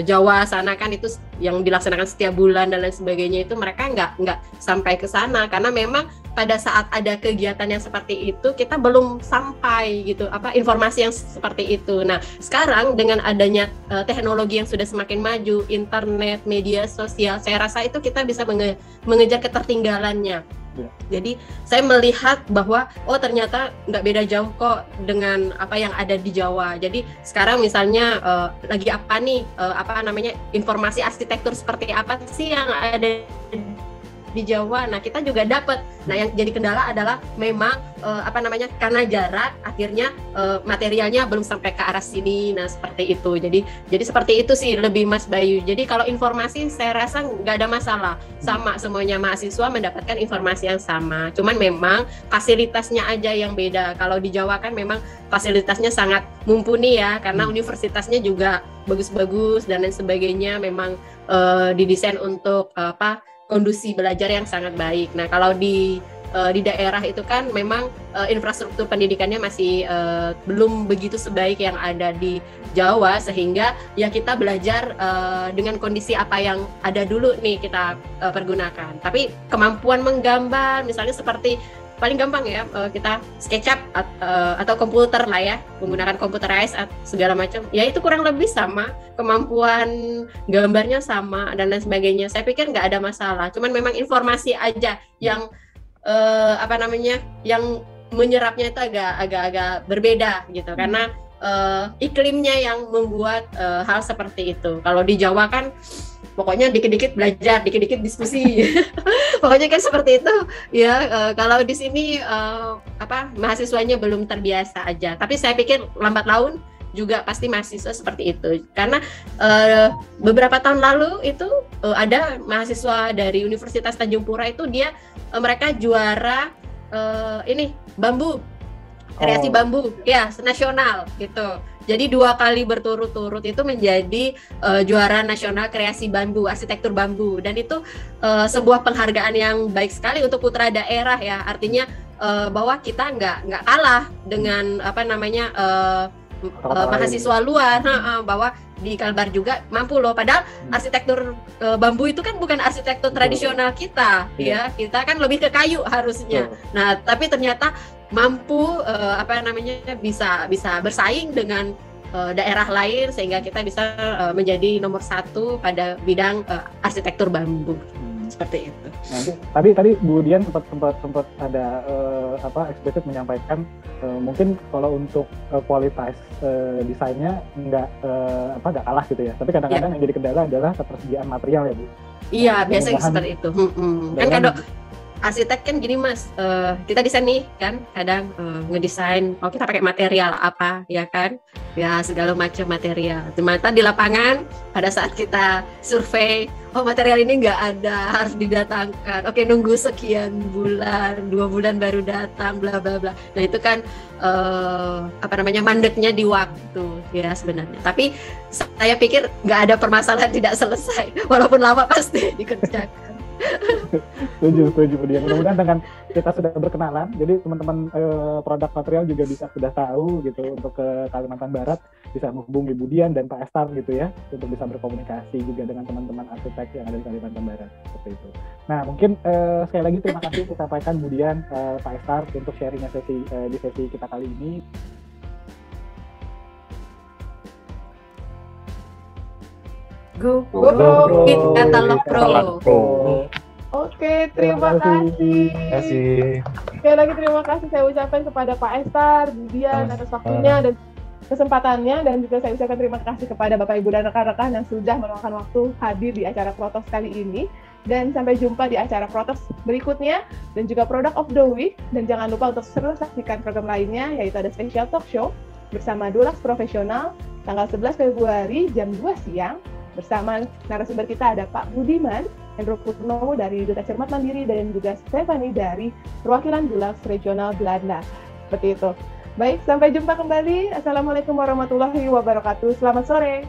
Jawa sana kan itu yang dilaksanakan setiap bulan dan lain sebagainya, itu mereka nggak sampai ke sana karena memang pada saat ada kegiatan yang seperti itu kita belum sampai gitu informasi yang seperti itu. Nah, sekarang dengan adanya teknologi yang sudah semakin maju, internet, media sosial, saya rasa itu kita bisa mengejar ketertinggalannya. Jadi saya melihat bahwa ternyata nggak beda jauh kok dengan apa yang ada di Jawa. Jadi sekarang misalnya lagi apa nih informasi arsitektur seperti apa sih yang ada di Jawa. Nah, kita juga dapat. Nah, yang jadi kendala adalah memang karena jarak akhirnya materialnya belum sampai ke arah sini. Nah, seperti itu. Jadi seperti itu sih lebih Mas Bayu. Jadi kalau informasi saya rasa nggak ada masalah. Sama semuanya mahasiswa mendapatkan informasi yang sama. Cuman memang fasilitasnya aja yang beda. Kalau di Jawa kan memang fasilitasnya sangat mumpuni ya, karena universitasnya juga bagus-bagus dan lain sebagainya. Memang didesain untuk kondisi belajar yang sangat baik. Nah, kalau di daerah itu kan memang infrastruktur pendidikannya masih belum begitu sebaik yang ada di Jawa, sehingga ya kita belajar dengan kondisi apa yang ada dulu nih kita pergunakan. Tapi kemampuan menggambar misalnya seperti paling gampang ya kita SketchUp atau komputer lah ya, menggunakan computerized segala macam, ya itu kurang lebih sama, kemampuan gambarnya sama dan lain sebagainya. Saya pikir nggak ada masalah, cuman memang informasi aja yang yang menyerapnya itu agak berbeda gitu, karena iklimnya yang membuat hal seperti itu. Kalau di Jawa kan pokoknya dikit-dikit belajar, dikit-dikit diskusi, pokoknya kan seperti itu ya. Kalau di sini mahasiswanya belum terbiasa aja. Tapi saya pikir lambat laun juga pasti mahasiswa seperti itu, karena beberapa tahun lalu itu ada mahasiswa dari Universitas Tanjung Pura itu mereka juara bambu kreasi bambu, ya nasional gitu. Jadi 2 kali berturut-turut itu menjadi juara nasional kreasi bambu, arsitektur bambu, dan itu sebuah penghargaan yang baik sekali untuk putra daerah ya. Artinya bahwa kita nggak kalah dengan mahasiswa luar, bahwa di Kalbar juga mampu loh. Padahal arsitektur bambu itu kan bukan arsitektur tradisional kita, ya. Kita kan lebih ke kayu harusnya. Nah, tapi ternyata mampu bisa bersaing dengan daerah lain sehingga kita bisa menjadi nomor 1 pada bidang arsitektur bambu. Seperti itu. Nanti tadi Bu Dian sempat ada eksplisit menyampaikan mungkin kalau untuk kualitas desainnya nggak kalah gitu ya. Tapi kadang-kadang yang jadi kendala adalah ketersediaan material ya Bu. Iya, biasanya seperti itu. Kan kalau arsitek kan gini Mas, kita desain nih kan, kadang ngedesain, kita pakai material apa ya kan, ya segala macam material. Ternyata di lapangan pada saat kita survei, material ini nggak ada, harus didatangkan. Oke, nunggu sekian bulan, 2 bulan baru datang, bla bla bla. Nah itu kan mandeknya di waktu ya sebenarnya. Tapi saya pikir nggak ada permasalahan tidak selesai, walaupun lama pasti dikerjakan. Setuju Bu Dian. Mudah-mudahan dengan kita sudah berkenalan, jadi teman-teman produk material juga sudah tahu gitu, untuk ke Kalimantan Barat bisa menghubungi Bu Dian dan Pak Estar gitu ya, untuk bisa berkomunikasi juga dengan teman-teman arsitek yang ada di Kalimantan Barat seperti itu. Nah mungkin sekali lagi terima kasih kita sampaikan Bu Dian, Pak Estar untuk sharingnya di sesi kita kali ini. Go Katalog Pro. Oke, terima kasih. Sekali lagi terima kasih saya ucapkan kepada Pak Estar, Bu Dian atas waktunya dan kesempatannya, dan juga saya ucapkan terima kasih kepada Bapak Ibu dan rekan-rekan yang sudah meluangkan waktu hadir di acara Protos kali ini. Dan sampai jumpa di acara Protos berikutnya dan juga Product of the Week. Dan jangan lupa untuk selalu saksikan program lainnya, yaitu ada Special Talk Show bersama Dulux Profesional tanggal 11 Februari jam 2 siang. Bersama narasumber kita ada Pak Budiman Hendro Purnomo dari Duta Cermat Mandiri dan juga Stephanie dari perwakilan Dulux Regional Belanda. Seperti itu. Baik, sampai jumpa kembali. Assalamualaikum warahmatullahi wabarakatuh. Selamat sore.